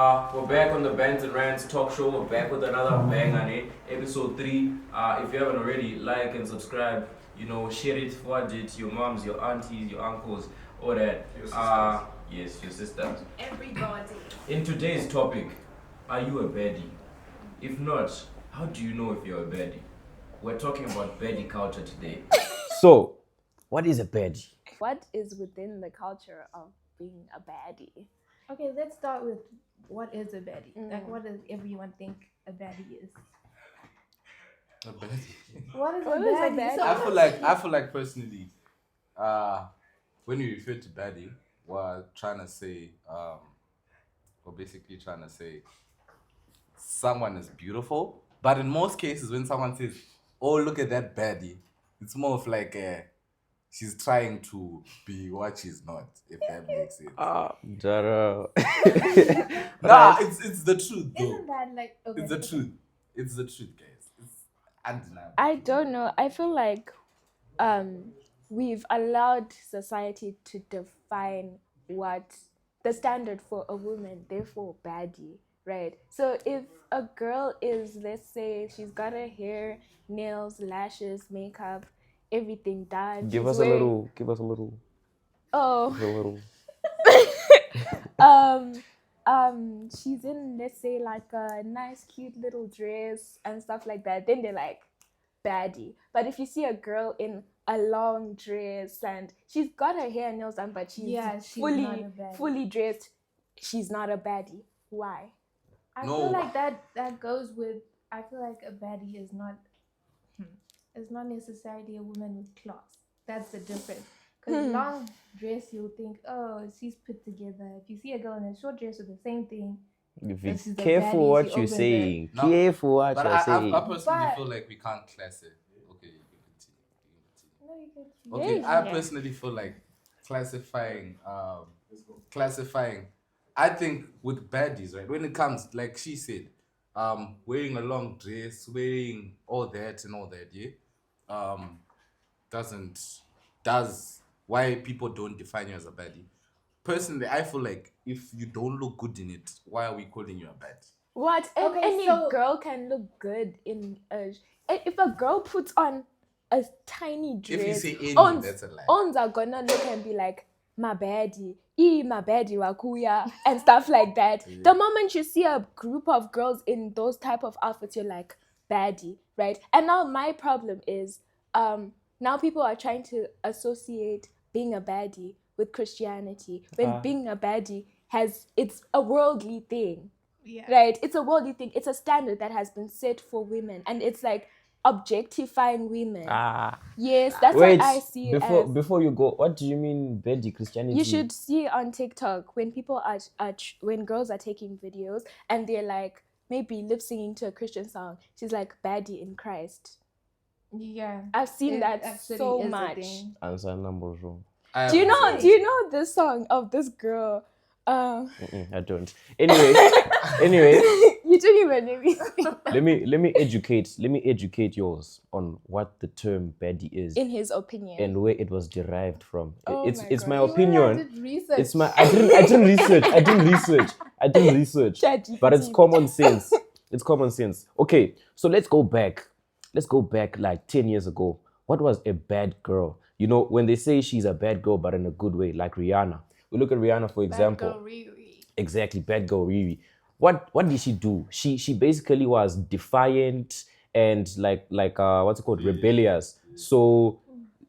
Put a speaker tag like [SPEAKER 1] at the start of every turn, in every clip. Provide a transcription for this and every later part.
[SPEAKER 1] We're back on the Bants and Rants talk show. We're back with another bang on it. Episode 3. If you haven't already, like and subscribe. Share it, forward it, your moms, your aunties, your uncles, all that.
[SPEAKER 2] Your sisters.
[SPEAKER 1] Yes, your sisters.
[SPEAKER 3] Everybody.
[SPEAKER 1] In today's topic, are you a baddie? If not, how do you know if you're a baddie? We're talking about baddie culture today.
[SPEAKER 4] So, what is a baddie?
[SPEAKER 3] What is within the culture of being a baddie?
[SPEAKER 5] Okay, let's start with what is a baddie? Like, what does everyone think a baddie is?
[SPEAKER 2] A baddie.
[SPEAKER 5] What is
[SPEAKER 3] What
[SPEAKER 5] a
[SPEAKER 3] is a
[SPEAKER 5] baddie?
[SPEAKER 3] baddie?
[SPEAKER 2] I feel like personally, when we refer to baddie, we're trying to say, we're basically trying to say someone is beautiful. But in most cases, when someone says, "Oh, look at that baddie," it's more of like she's trying to be what she's not, if that makes sense.
[SPEAKER 4] Jaro.
[SPEAKER 2] Nah, it's the truth, though.
[SPEAKER 5] Isn't that like okay?
[SPEAKER 2] It's the truth. It's the truth, guys. It's undeniable.
[SPEAKER 3] I don't know. I feel like we've allowed society to define what the standard for a woman, therefore baddie, right? So if a girl is, let's say, she's got her hair, nails, lashes, makeup, everything done.
[SPEAKER 4] Give
[SPEAKER 3] she's
[SPEAKER 4] us
[SPEAKER 3] wearing-
[SPEAKER 4] a little.
[SPEAKER 3] Oh.
[SPEAKER 4] A little.
[SPEAKER 3] She's in, let's say, like a nice cute little dress and stuff like that, then they're like baddie. But if you see a girl in a long dress and she's got her hair and nails done, but she's
[SPEAKER 5] not
[SPEAKER 3] fully
[SPEAKER 5] a baddie.
[SPEAKER 3] fully dressed, she's not a baddie. Why?
[SPEAKER 5] I
[SPEAKER 2] No.
[SPEAKER 5] feel like that goes with. I feel like a baddie is not. It's not necessarily a woman with class. That's the difference. Because long dress, you'll think, oh, she's put together. If you see a girl in a short dress with the same thing,
[SPEAKER 4] If
[SPEAKER 5] This is
[SPEAKER 4] you
[SPEAKER 5] the
[SPEAKER 4] careful
[SPEAKER 5] baddie,
[SPEAKER 4] what
[SPEAKER 5] she
[SPEAKER 4] you're
[SPEAKER 5] over there.
[SPEAKER 4] saying.
[SPEAKER 2] No,
[SPEAKER 4] Careful what
[SPEAKER 2] But
[SPEAKER 4] you're saying.
[SPEAKER 2] I personally
[SPEAKER 5] But-
[SPEAKER 2] feel like we can't class it. Okay, you can continue.
[SPEAKER 5] no, you can.
[SPEAKER 2] Okay,
[SPEAKER 3] Yeah.
[SPEAKER 2] I personally feel like classifying. I think with baddies, right? When it comes, like she said, wearing a long dress, wearing all that and all that, yeah, does why people don't define you as a baddie. Personally, I feel like if you don't look good in it, why are we calling you a baddie?
[SPEAKER 3] What? If
[SPEAKER 5] Okay,
[SPEAKER 3] any
[SPEAKER 5] so-
[SPEAKER 3] girl can look good in a... If a girl puts on a tiny dress...
[SPEAKER 2] If you say any,
[SPEAKER 3] ons-
[SPEAKER 2] that's a lie.
[SPEAKER 3] ons are gonna look and be like, my baddie, my baddie wakuya, and stuff like that.
[SPEAKER 2] Yeah.
[SPEAKER 3] The moment you see a group of girls in those type of outfits, you're like, baddie, right? And now my problem is, now people are trying to associate being a baddie with Christianity, when being a baddie it's a worldly thing,
[SPEAKER 5] Yeah.
[SPEAKER 3] right? It's a worldly thing. It's a standard that has been set for women, and it's like objectifying women. Yes, that's
[SPEAKER 4] Wait,
[SPEAKER 3] what I see it as.
[SPEAKER 4] before you go, what do you mean baddie Christianity?
[SPEAKER 3] You should see on TikTok when people when girls are taking videos and they're like maybe lip singing to a Christian song. She's like baddie in Christ.
[SPEAKER 5] Yeah.
[SPEAKER 3] I've seen
[SPEAKER 5] It
[SPEAKER 3] that
[SPEAKER 5] actually
[SPEAKER 3] so
[SPEAKER 5] is a
[SPEAKER 3] much.
[SPEAKER 5] thing.
[SPEAKER 4] Answer number wrong.
[SPEAKER 2] I
[SPEAKER 3] Do you
[SPEAKER 2] haven't
[SPEAKER 3] know?
[SPEAKER 2] seen
[SPEAKER 3] Do
[SPEAKER 2] it.
[SPEAKER 3] you know the song of this girl?
[SPEAKER 4] I don't. Anyway,
[SPEAKER 3] You didn't even name it.
[SPEAKER 4] let me educate yours on what the term baddie is
[SPEAKER 3] In his opinion.
[SPEAKER 4] and where it was derived from.
[SPEAKER 3] Oh
[SPEAKER 4] it's
[SPEAKER 3] my
[SPEAKER 4] it's my
[SPEAKER 3] God.
[SPEAKER 4] opinion.
[SPEAKER 5] I did research.
[SPEAKER 4] It's my I didn't research.
[SPEAKER 3] ChatGPT.
[SPEAKER 4] But it's common sense. It's common sense. Okay, so let's go back like 10 years ago. What was a bad girl? You know, when they say she's a bad girl, but in a good way, like Rihanna. We look at Rihanna, for example.
[SPEAKER 5] Bad girl, Riri.
[SPEAKER 4] Exactly, bad girl Riri. What did she do? She basically was defiant and like what's it called? Rebellious. So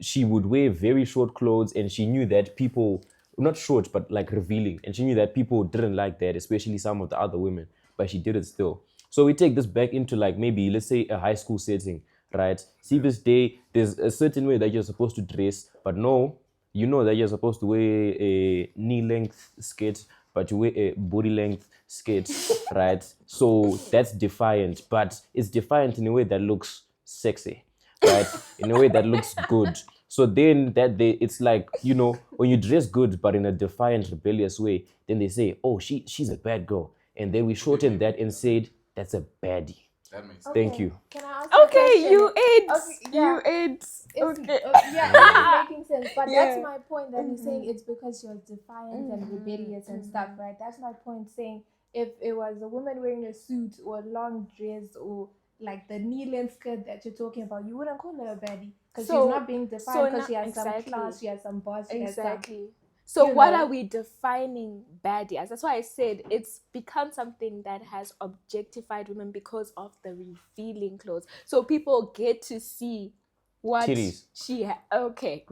[SPEAKER 4] she would wear very short clothes, and she knew that people, not short, but like revealing, and she knew that people didn't like that, especially some of the other women, but she did it still. So we take this back into like maybe, let's say, a high school setting, right? See, this day, there's a certain way that you're supposed to dress, but no, you know that you're supposed to wear a knee-length skirt, but you wear a body-length skirt, right? So that's defiant, but it's defiant in a way that looks sexy, right? In a way that looks good. So then it's like, you know, when you dress good, but in a defiant, rebellious way, then they say, oh, she's a bad girl. And then we shortened that and said, that's a baddie.
[SPEAKER 2] That makes sense.
[SPEAKER 4] Thank you.
[SPEAKER 5] Can I ask a
[SPEAKER 3] Okay,
[SPEAKER 5] question?
[SPEAKER 3] you ate.
[SPEAKER 5] Okay, yeah.
[SPEAKER 3] You ate.
[SPEAKER 5] It's,
[SPEAKER 3] Okay.
[SPEAKER 5] yeah, it's making sense. But
[SPEAKER 3] Yeah.
[SPEAKER 5] that's my point that he's saying it's because you're defiant and rebellious and stuff, right? That's my point saying if it was a woman wearing a suit or a long dress or like the knee-length skirt that you're talking about, you wouldn't call her a baddie because
[SPEAKER 3] So-
[SPEAKER 5] she's not being defined because
[SPEAKER 3] so
[SPEAKER 5] she has
[SPEAKER 3] exactly.
[SPEAKER 5] some class, she has some boss, she has some...
[SPEAKER 3] Exactly. So
[SPEAKER 5] you
[SPEAKER 3] what
[SPEAKER 5] know.
[SPEAKER 3] are we defining baddie as? That's why I said it's become something that has objectified women because of the revealing clothes. So people get to see what
[SPEAKER 4] Titties.
[SPEAKER 3] she okay.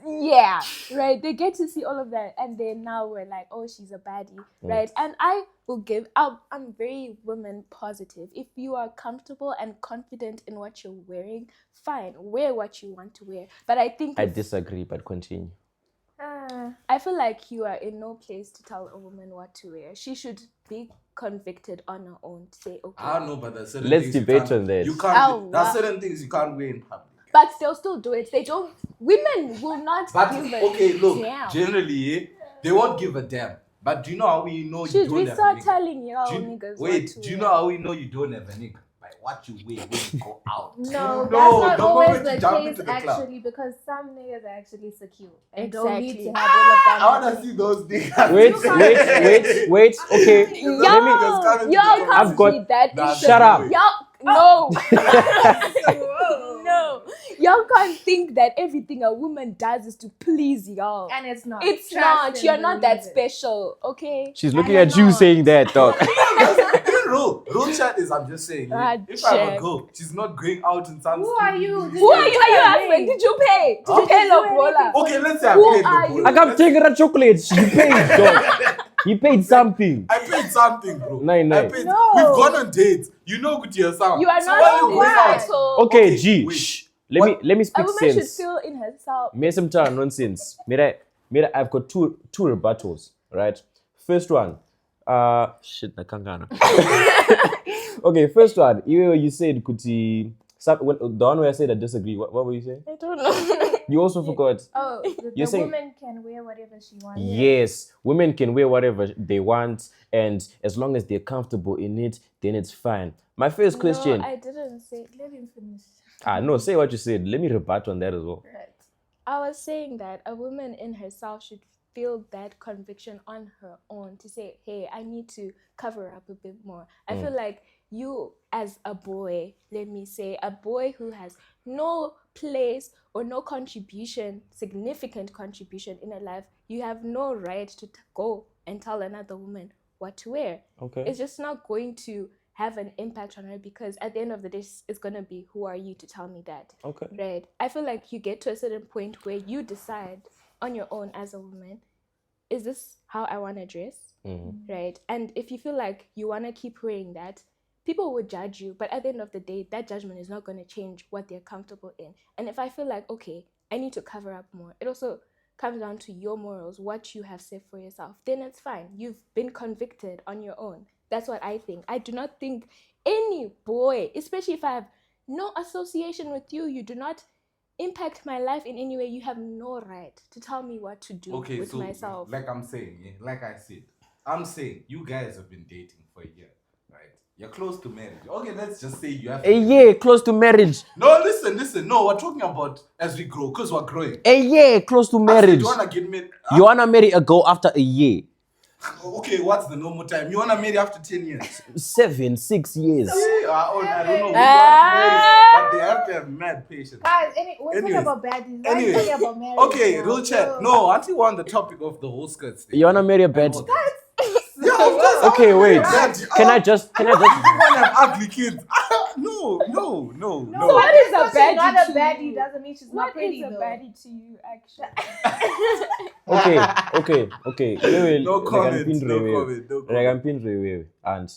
[SPEAKER 3] Yeah, right. They get to see all of that, and then now we're like, oh, she's a baddie, right? And I will give. I'm very woman positive. If you are comfortable and confident in what you're wearing, fine, wear what you want to wear. But I think
[SPEAKER 4] I disagree, but continue.
[SPEAKER 3] I feel like you are in no place to tell a woman what to wear. She should be convicted on her own to say, okay.
[SPEAKER 2] I don't know, but there's certain
[SPEAKER 4] Let's
[SPEAKER 2] things
[SPEAKER 4] debate
[SPEAKER 2] you
[SPEAKER 4] on this.
[SPEAKER 2] You can't.
[SPEAKER 3] Oh,
[SPEAKER 2] There's
[SPEAKER 3] wow.
[SPEAKER 2] certain things you can't wear in public.
[SPEAKER 3] But they'll still do it. They don't. Women will not
[SPEAKER 2] But
[SPEAKER 3] give a
[SPEAKER 2] okay, look.
[SPEAKER 3] damn.
[SPEAKER 2] Generally, they won't give a damn. But do you know how we know you
[SPEAKER 3] Should
[SPEAKER 2] don't
[SPEAKER 3] we
[SPEAKER 2] have
[SPEAKER 3] start
[SPEAKER 2] a nigga?
[SPEAKER 3] telling y'all
[SPEAKER 2] Do you-
[SPEAKER 3] niggas
[SPEAKER 2] Wait,
[SPEAKER 3] what to
[SPEAKER 2] do you
[SPEAKER 3] wear?
[SPEAKER 2] know how we know you don't have a nigga? By what you wear when you go out.
[SPEAKER 5] No, that's
[SPEAKER 2] No,
[SPEAKER 5] not
[SPEAKER 2] the
[SPEAKER 5] always
[SPEAKER 2] moment
[SPEAKER 5] the
[SPEAKER 2] you jump
[SPEAKER 5] case
[SPEAKER 2] into the club.
[SPEAKER 5] actually because some niggas are actually secure and don't need
[SPEAKER 3] Exactly.
[SPEAKER 5] to have all of that.
[SPEAKER 2] I want to see those niggas.
[SPEAKER 4] Wait. Okay,
[SPEAKER 2] Y'all-
[SPEAKER 4] let me.
[SPEAKER 3] Y'all
[SPEAKER 4] I've
[SPEAKER 3] can't
[SPEAKER 4] got-
[SPEAKER 3] be that
[SPEAKER 2] Nah,
[SPEAKER 3] innocent.
[SPEAKER 4] Shut up.
[SPEAKER 3] Y'all no. No. Y'all can't think that everything a woman does is to please y'all.
[SPEAKER 5] And it's not.
[SPEAKER 3] It's
[SPEAKER 5] Trust
[SPEAKER 3] not.
[SPEAKER 5] and
[SPEAKER 3] You're not that
[SPEAKER 5] believe it.
[SPEAKER 3] special, okay?
[SPEAKER 4] She's looking
[SPEAKER 3] And
[SPEAKER 4] at you
[SPEAKER 3] not.
[SPEAKER 4] saying that, dog.
[SPEAKER 2] Real chat is, I'm just saying,
[SPEAKER 3] Ah,
[SPEAKER 2] if I have a
[SPEAKER 3] check.
[SPEAKER 2] girl, she's not going out in some
[SPEAKER 5] Who are you?
[SPEAKER 3] Who are you? Are you husband? Did you pay? Did you pay Lobola?
[SPEAKER 2] Okay, let's say I
[SPEAKER 3] Who
[SPEAKER 2] paid
[SPEAKER 3] are
[SPEAKER 2] the
[SPEAKER 3] you?
[SPEAKER 2] boy.
[SPEAKER 4] I can't take her chocolates. You paid, dog. He paid something.
[SPEAKER 2] I paid something, bro.
[SPEAKER 4] Nine.
[SPEAKER 2] I paid.
[SPEAKER 3] No.
[SPEAKER 2] We've gone on dates. You know good yourself.
[SPEAKER 3] You are
[SPEAKER 2] So
[SPEAKER 3] not
[SPEAKER 2] why you going out?
[SPEAKER 3] entitled.
[SPEAKER 4] Okay,
[SPEAKER 2] Okay,
[SPEAKER 4] G.
[SPEAKER 2] wait.
[SPEAKER 4] Shh.
[SPEAKER 2] What?
[SPEAKER 4] Let me
[SPEAKER 3] A
[SPEAKER 4] speak
[SPEAKER 3] woman should
[SPEAKER 4] sense.
[SPEAKER 3] feel in herself.
[SPEAKER 4] Me some time nonsense. Mira, I've got two rebuttals, right? First one, shit, I can't. Okay, first one, you said the one where I said I disagree. What were you saying?
[SPEAKER 3] I don't know.
[SPEAKER 4] You also forgot.
[SPEAKER 5] Oh, the
[SPEAKER 4] You're saying-
[SPEAKER 5] woman can wear whatever she wants.
[SPEAKER 4] Yes, women can wear whatever they want, and as long as they're comfortable in it, then it's fine. My first question.
[SPEAKER 3] No, I didn't say. Let him finish.
[SPEAKER 4] No, say what you said. Let me rebut on that as well.
[SPEAKER 3] Right. I was saying that a woman in herself should feel that conviction on her own to say, hey, I need to cover up a bit more. I feel like you as a boy, let me say, a boy who has no place or no contribution, significant contribution in her life, you have no right to go and tell another woman what to wear.
[SPEAKER 4] Okay.
[SPEAKER 3] It's just not going to have an impact on her because at the end of the day, it's going to be, who are you to tell me that?
[SPEAKER 4] Okay.
[SPEAKER 3] Right. I feel like you get to a certain point where you decide on your own as a woman, is this how I want to dress? Right. And if you feel like you want to keep wearing that, people will judge you. But at the end of the day, that judgment is not going to change what they're comfortable in. And if I feel like, okay, I need to cover up more, it also comes down to your morals, what you have set for yourself, then it's fine. You've been convicted on your own. That's what I think. I do not think any boy, especially if I have no association with you, you do not impact my life in any way, you have no right to tell me what to do
[SPEAKER 2] Okay,
[SPEAKER 3] with
[SPEAKER 2] so
[SPEAKER 3] myself.
[SPEAKER 2] like I'm saying, like I said, I'm saying you guys have been dating for a year, right? You're close to marriage. Okay, let's just say you have
[SPEAKER 4] A year close to marriage.
[SPEAKER 2] No, listen. No, we're talking about as we grow, because we're growing.
[SPEAKER 4] A year close to
[SPEAKER 2] Actually,
[SPEAKER 4] marriage.
[SPEAKER 2] you wanna get married?
[SPEAKER 4] You wanna marry a girl after a year?
[SPEAKER 2] Okay, what's the normal time? You wanna marry after 10 years?
[SPEAKER 4] 7, 6 years.
[SPEAKER 2] I don't know. Who
[SPEAKER 3] Ah.
[SPEAKER 2] wants marriage, but they have to have mad patience.
[SPEAKER 5] Guys, we're talking
[SPEAKER 2] Anyways.
[SPEAKER 5] about baddies. Why are you
[SPEAKER 2] Anyways.
[SPEAKER 5] talking about marriage?
[SPEAKER 2] Okay,
[SPEAKER 5] now?
[SPEAKER 2] real chat. No, aren't you on the topic of the whole skirts thing?
[SPEAKER 4] You wanna marry a bad?
[SPEAKER 2] Yeah, of course.
[SPEAKER 4] Okay, wait.
[SPEAKER 2] Daddy,
[SPEAKER 4] Can I just?
[SPEAKER 2] You wanna have ugly kids? No.
[SPEAKER 3] So what is a
[SPEAKER 5] Because she's
[SPEAKER 3] baddie
[SPEAKER 5] not a
[SPEAKER 3] to
[SPEAKER 5] baddie
[SPEAKER 3] you?
[SPEAKER 5] doesn't mean she's not
[SPEAKER 3] What
[SPEAKER 5] pretty
[SPEAKER 3] is a
[SPEAKER 5] though.
[SPEAKER 3] baddie to you, actually?
[SPEAKER 4] Okay.
[SPEAKER 2] No comment.
[SPEAKER 4] And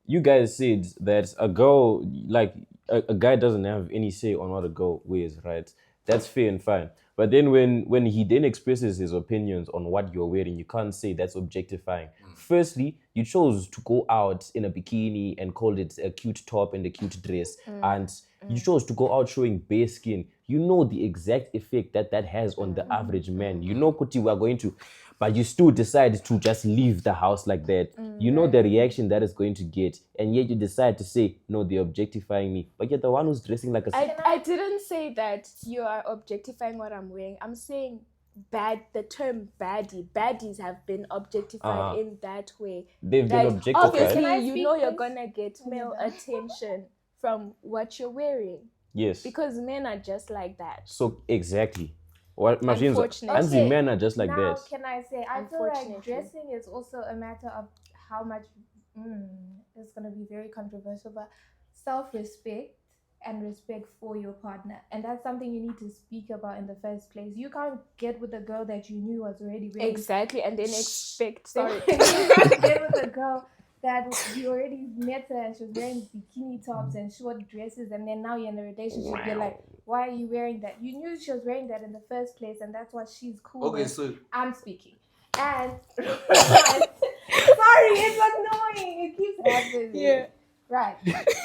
[SPEAKER 4] you guys said that a girl, like a guy, doesn't have any say on what a girl wears, right? That's fair and fine. But then when he then expresses his opinions on what you're wearing, you can't say that's objectifying. Firstly, you chose to go out in a bikini and called it a cute top and a cute dress. And You chose to go out showing bare skin. You know the exact effect that has on the average man. You know, Kuti, we are going to, but you still decide to just leave the house like that. You know the reaction that is going to get, and yet you decide to say, no, they're objectifying me. But you're the one who's dressing like a...
[SPEAKER 3] I didn't say that you are objectifying what I'm wearing. I'm saying the term baddie. Baddies have been objectified in that way.
[SPEAKER 4] They've been
[SPEAKER 3] Like,
[SPEAKER 4] objectified.
[SPEAKER 3] obviously, you know you're gonna get male attention from what you're wearing.
[SPEAKER 4] Yes.
[SPEAKER 3] Because men are just like that.
[SPEAKER 4] So, exactly. What machines?
[SPEAKER 3] Unfortunately.
[SPEAKER 4] And men are just like
[SPEAKER 5] now,
[SPEAKER 4] that.
[SPEAKER 5] can I say, I feel like dressing is also a matter of how much, it's going to be very controversial, but self-respect and respect for your partner. And that's something you need to speak about in the first place. You can't get with a girl that you knew was already ready.
[SPEAKER 3] Exactly, and then expect,
[SPEAKER 5] You can't get with a girl that you already met her and she was wearing bikini tops and short dresses, and then now you're in a relationship. You're like, why are you wearing that? You knew she was wearing that in the first place, and that's what she's cool with.
[SPEAKER 2] So
[SPEAKER 5] I'm speaking. And sorry, it's annoying. It keeps happening.
[SPEAKER 3] Yeah.
[SPEAKER 5] Right.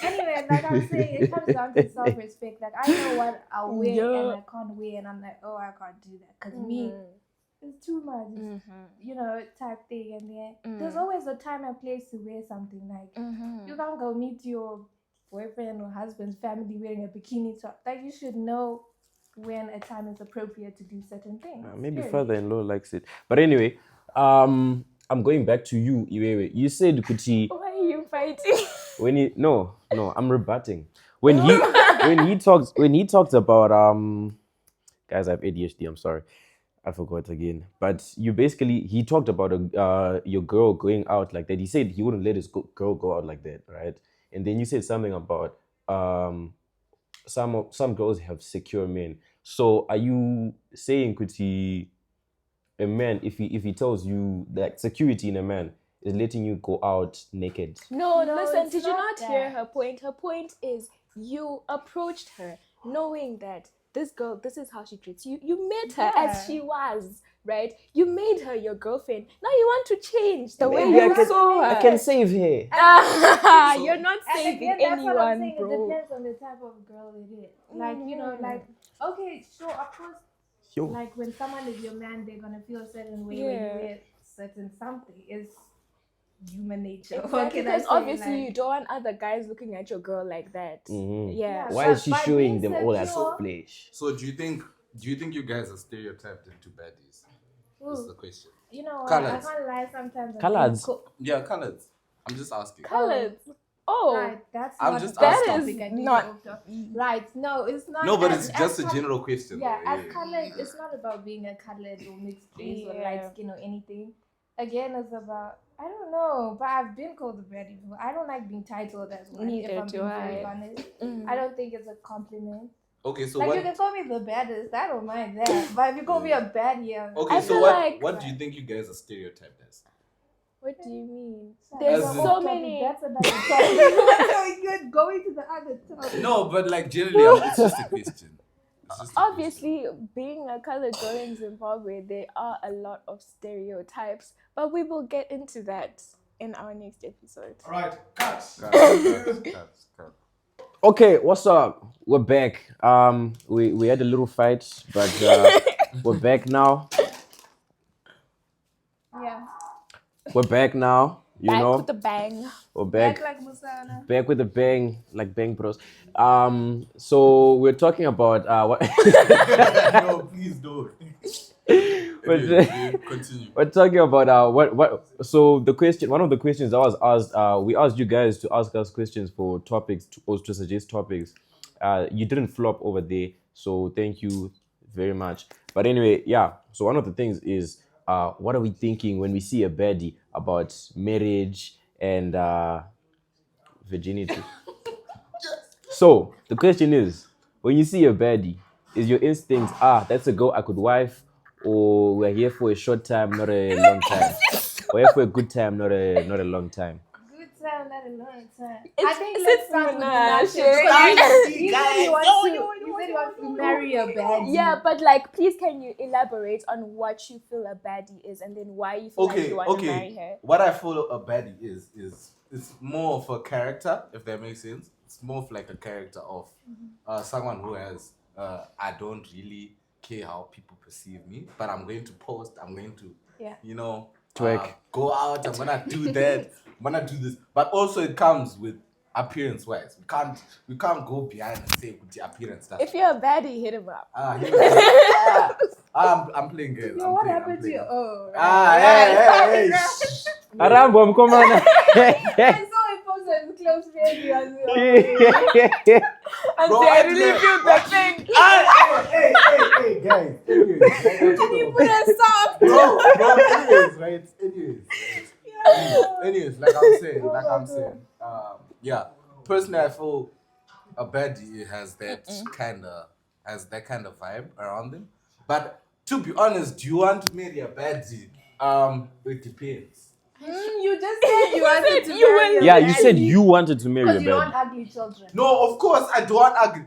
[SPEAKER 5] Anyway, like I'm saying, it comes down to self-respect. Like, I know what I'll wear and I can't wear, and I'm like, oh, I can't do that because me, it's too much, you know, type thing. And then there's always a time and place to wear something. Like, you can't go meet your boyfriend or husband's family wearing a bikini top. Like, you should know when a time is appropriate to do certain things.
[SPEAKER 4] Maybe father-in-law likes it. But anyway, I'm going back to you, Iwewe. You said, Kuti...
[SPEAKER 3] Why are you fighting?
[SPEAKER 4] No, I'm rebutting. When he talks about guys, I have ADHD, I'm sorry. I forgot again. But he talked about your girl going out like that. He said he wouldn't let his girl go out like that, right? And then you said something about some girls have secure men. So are you saying, Kuti, a man, if he tells you that security in a man is letting you go out naked?
[SPEAKER 3] No, listen, did you not hear her point? Her point is you approached her knowing that this girl, this is how she treats you. You met her as she was, right? You made her your girlfriend. Now you want to change the way you saw her.
[SPEAKER 4] I can save her.
[SPEAKER 3] You're not saving anyone, bro.
[SPEAKER 5] It depends on the type of girl it is. Like, you know, like, okay, sure, of course, like when someone is your man, they're going to feel a certain way when you wear certain something. It's human nature.
[SPEAKER 3] Exactly, because obviously you don't want other guys looking at your girl like that. Yeah.
[SPEAKER 4] Why is she showing them all that flesh?
[SPEAKER 2] So do you think you guys are stereotyped into baddies? That's the question.
[SPEAKER 5] You know what?
[SPEAKER 2] Colours.
[SPEAKER 5] I can't lie sometimes.
[SPEAKER 4] Colours.
[SPEAKER 2] Yeah, colors. I'm just asking.
[SPEAKER 3] Colours. Oh,
[SPEAKER 5] right, that's
[SPEAKER 2] I'm
[SPEAKER 5] not
[SPEAKER 2] just
[SPEAKER 5] that
[SPEAKER 2] asking.
[SPEAKER 5] is
[SPEAKER 3] not
[SPEAKER 5] right. No, it's not.
[SPEAKER 2] No, but
[SPEAKER 5] as,
[SPEAKER 2] it's just
[SPEAKER 5] as
[SPEAKER 2] a general question.
[SPEAKER 5] Yeah,
[SPEAKER 2] though.
[SPEAKER 5] as colored, it's not about being a colored or mixed race or light skin or anything. Again, it's about, I don't know, but I've been called a baddie before. I don't like being titled as one. If I'm being very honest, I don't think it's a compliment.
[SPEAKER 2] Okay, so
[SPEAKER 5] like you can call me the baddest, I don't mind that. But if you call me a baddie,
[SPEAKER 2] okay, so what do you think you guys are stereotyped as?
[SPEAKER 3] What do you mean?
[SPEAKER 5] There's so many. That's another topic. You're going to the other topic.
[SPEAKER 2] No, but like generally, it's just a question.
[SPEAKER 3] Obviously, being a colored girl in Zimbabwe, there are a lot of stereotypes, but we will get into that in our next episode.
[SPEAKER 6] All right, cut.
[SPEAKER 4] Okay, what's up? We're back. We had a little fight, but we're back now.
[SPEAKER 5] Yeah.
[SPEAKER 4] We're back now. You know,
[SPEAKER 3] with the bang.
[SPEAKER 4] We're back.
[SPEAKER 5] Back like Musana.
[SPEAKER 4] Back with a bang, like Bang Bros. So we're talking about what?
[SPEAKER 2] No, please don't. Continue.
[SPEAKER 4] We're talking about what? So the question, one of the questions I was asked, we asked you guys to ask us questions for topics or to suggest topics. You didn't flop over there, so thank you very much. But anyway, yeah. So one of the things is, what are we thinking when we see a baddie about marriage and virginity? So the question is, when you see a baddie, is your instincts, that's a girl I could wife, or we're here for a short time, not a long time? We're here for a good time, not a long time.
[SPEAKER 5] Good time, not a long time.
[SPEAKER 3] I
[SPEAKER 5] think let's start with the You said you want to marry a baddie.
[SPEAKER 3] Yeah, but like, please can you elaborate on what you feel a baddie is and then why you feel like you want to marry her?
[SPEAKER 2] What I feel a baddie is it's more of a character, if that makes sense. It's more of like a character of someone who has I don't really care how people perceive me, but I'm going to post, I'm going to
[SPEAKER 4] Twerk.
[SPEAKER 2] go out, I'm gonna do that, I'm gonna do this. But also it comes with appearance wise. We can't go behind and say with the appearance stuff.
[SPEAKER 3] If you're a baddie, hit him up.
[SPEAKER 2] I'm playing girl.
[SPEAKER 5] Yo, what happened to you? Oh,
[SPEAKER 2] Hey.
[SPEAKER 4] Arambo, mkomana.
[SPEAKER 5] I saw it posted close baby as well.
[SPEAKER 3] And
[SPEAKER 2] Bro,
[SPEAKER 3] I
[SPEAKER 2] I
[SPEAKER 3] really feel the thing.
[SPEAKER 2] Hey, guys.
[SPEAKER 3] You put a soft.
[SPEAKER 2] Bro, anyways, like I'm saying, personally, I feel a baddie has that kind of vibe around them. But to be honest, do you want to marry a baddie? It depends.
[SPEAKER 5] You just said you wanted to
[SPEAKER 3] you
[SPEAKER 5] marry
[SPEAKER 3] were-
[SPEAKER 5] a
[SPEAKER 4] Yeah, you
[SPEAKER 5] baddie
[SPEAKER 4] said you wanted to marry a
[SPEAKER 5] because you want
[SPEAKER 4] baddie.
[SPEAKER 5] ugly children.
[SPEAKER 2] No, of course I don't want ugly.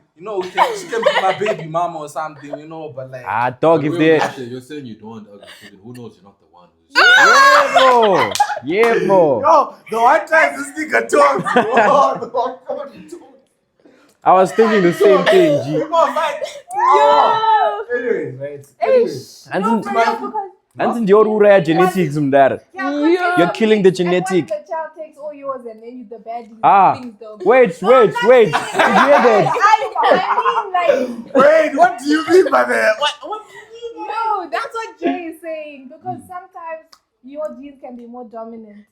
[SPEAKER 2] She can be my baby mama or something, but like.
[SPEAKER 4] Dog, if they.
[SPEAKER 6] You're saying you don't want ugly children. Who knows you're not the one who's.
[SPEAKER 4] Yeah, bro.
[SPEAKER 2] Yo, the one time this nigga talks,
[SPEAKER 4] I was thinking the same thing, G.
[SPEAKER 2] Anyways, right? Anyways.
[SPEAKER 4] And your uraya genetics, mdar. You're killing the genetic.
[SPEAKER 5] And what if the child takes all yours and then you the baddie?
[SPEAKER 4] Wait. Did you hear that?
[SPEAKER 5] I mean, like,
[SPEAKER 2] Wait, what do you mean by that? What?
[SPEAKER 5] no, that's what Jay is saying because sometimes your genes can be more dominant.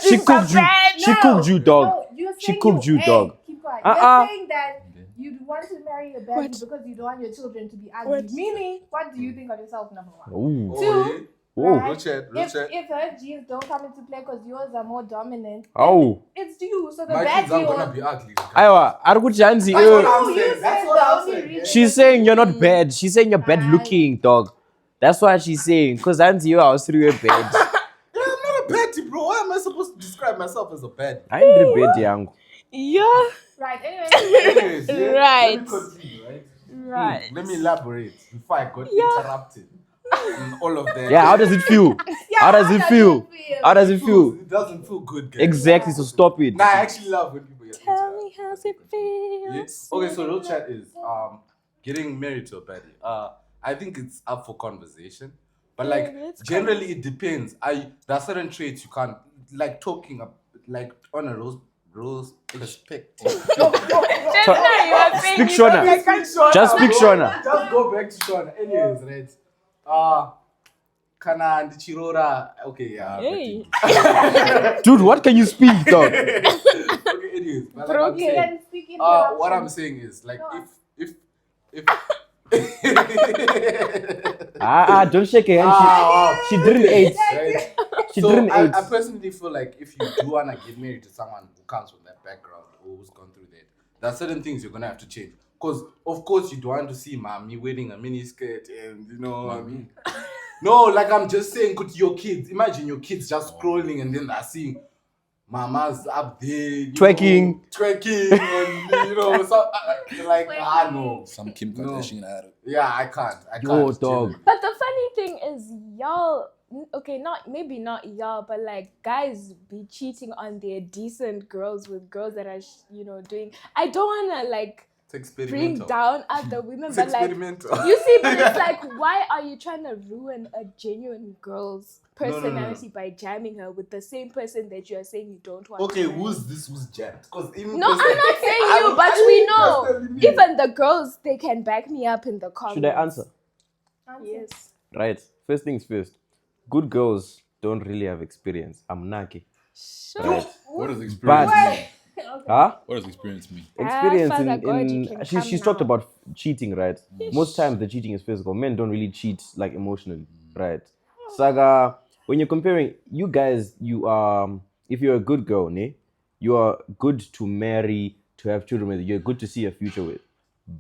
[SPEAKER 4] She cooked you. She cooked you, dog.
[SPEAKER 5] No, you're
[SPEAKER 4] She
[SPEAKER 5] saying
[SPEAKER 4] cooked you,
[SPEAKER 5] hey,
[SPEAKER 4] dog.
[SPEAKER 5] Keep quiet.
[SPEAKER 4] Uh-uh.
[SPEAKER 5] You're saying that you want to marry a baddie because you don't want your children to be ugly. Meaning, what do you think of yourself, number one?
[SPEAKER 4] Ooh.
[SPEAKER 5] Two,
[SPEAKER 4] Oh.
[SPEAKER 5] right?
[SPEAKER 2] Richard.
[SPEAKER 5] If her genes don't come into play because yours are more dominant,
[SPEAKER 4] Oh.
[SPEAKER 5] it's you. So the
[SPEAKER 2] My kids are
[SPEAKER 5] baddie
[SPEAKER 2] gonna
[SPEAKER 5] will.
[SPEAKER 2] be ugly.
[SPEAKER 4] Aiwa, Arguchanzi.
[SPEAKER 2] That's what I'm
[SPEAKER 5] You
[SPEAKER 2] saying.
[SPEAKER 5] said
[SPEAKER 2] That's
[SPEAKER 5] the
[SPEAKER 2] what I'm
[SPEAKER 5] only
[SPEAKER 2] saying.
[SPEAKER 5] reason-
[SPEAKER 4] She's saying you're not bad. She's saying you're bad looking, dog. That's what she's saying. Because Auntie, you are through a bad.
[SPEAKER 2] Yeah, I'm not a baddie, bro. Why am I supposed to describe myself as a baddie?
[SPEAKER 4] I ain't the bad, young.
[SPEAKER 3] Yeah.
[SPEAKER 5] Right, anyway.
[SPEAKER 2] Anyways,
[SPEAKER 3] Right.
[SPEAKER 2] Let me continue, right?
[SPEAKER 3] Right.
[SPEAKER 2] Let me elaborate before I got interrupted. And all of that.
[SPEAKER 4] Yeah, how does it feel? How does it feel? How does it feel?
[SPEAKER 2] It doesn't feel good, guys.
[SPEAKER 4] Exactly, so stop it.
[SPEAKER 2] Nah, I actually love when people get
[SPEAKER 3] Tell me how it feels.
[SPEAKER 2] Yes. Okay, so real chat is getting married to a baddie. I think it's up for conversation, but like generally it depends. There are certain traits you can't like talking up like on a rose perspective.
[SPEAKER 3] Just now you are saying
[SPEAKER 4] Speak
[SPEAKER 3] you don't
[SPEAKER 4] Shona.
[SPEAKER 3] like
[SPEAKER 4] Just speak Shona.
[SPEAKER 2] Just go back to Shona. Anyways, right? Kana and Chirora. Okay, yeah.
[SPEAKER 3] Hey.
[SPEAKER 4] Dude, what can you speak, dog?
[SPEAKER 2] Okay, anyways, but like I'm saying,
[SPEAKER 5] Then speak in
[SPEAKER 2] what I'm saying is like if
[SPEAKER 4] Don't shake your hand. She didn't age.
[SPEAKER 2] right?
[SPEAKER 4] She
[SPEAKER 2] So
[SPEAKER 4] didn't age.
[SPEAKER 2] I personally feel like if you do wanna get married to someone who comes from that background or who's gone through that, there are certain things you're gonna have to change. Because of course you don't want to see mommy wearing a mini skirt and
[SPEAKER 6] Mommy?
[SPEAKER 2] No, like I'm just saying, could your kids imagine your kids just scrolling and then they're seeing mama's up there
[SPEAKER 4] Twerking.
[SPEAKER 2] and so, like no.
[SPEAKER 6] Some Kim
[SPEAKER 2] No.
[SPEAKER 6] Kardashian adult.
[SPEAKER 2] Yeah, I can't.
[SPEAKER 4] Yo, dog.
[SPEAKER 3] But the funny thing is, y'all, okay, maybe not y'all, but like guys be cheating on their decent girls with girls that are, doing. I don't wanna like
[SPEAKER 2] It's
[SPEAKER 3] bring
[SPEAKER 2] experimental.
[SPEAKER 3] down other women,
[SPEAKER 2] It's
[SPEAKER 3] but like
[SPEAKER 2] experimental.
[SPEAKER 3] you see, but it's like, why are you trying to ruin a genuine girl's
[SPEAKER 2] no.
[SPEAKER 3] personality by jamming her with the same person that you are saying you don't want?
[SPEAKER 2] Okay,
[SPEAKER 3] to marry?
[SPEAKER 2] who's this? Who's jammed? Because
[SPEAKER 3] No, I'm not saying you, but we know. Even the girls, they can back me up in the comments.
[SPEAKER 4] Should I answer?
[SPEAKER 3] Yes.
[SPEAKER 4] Right. First things first. Good girls don't really have experience. I'm naki.
[SPEAKER 3] Sure.
[SPEAKER 4] Right.
[SPEAKER 6] What does experience
[SPEAKER 4] But-
[SPEAKER 6] mean?
[SPEAKER 4] Huh?
[SPEAKER 6] What does experience mean?
[SPEAKER 4] Experience
[SPEAKER 3] Father God, you can
[SPEAKER 4] she's
[SPEAKER 3] come
[SPEAKER 4] talked
[SPEAKER 3] now.
[SPEAKER 4] about cheating, right? Most times the cheating is physical. Men don't really cheat like emotionally, right? Saga, when you're comparing, you guys, if you're a good girl, ne, you are good to marry, to have children with. You're good to see a future with.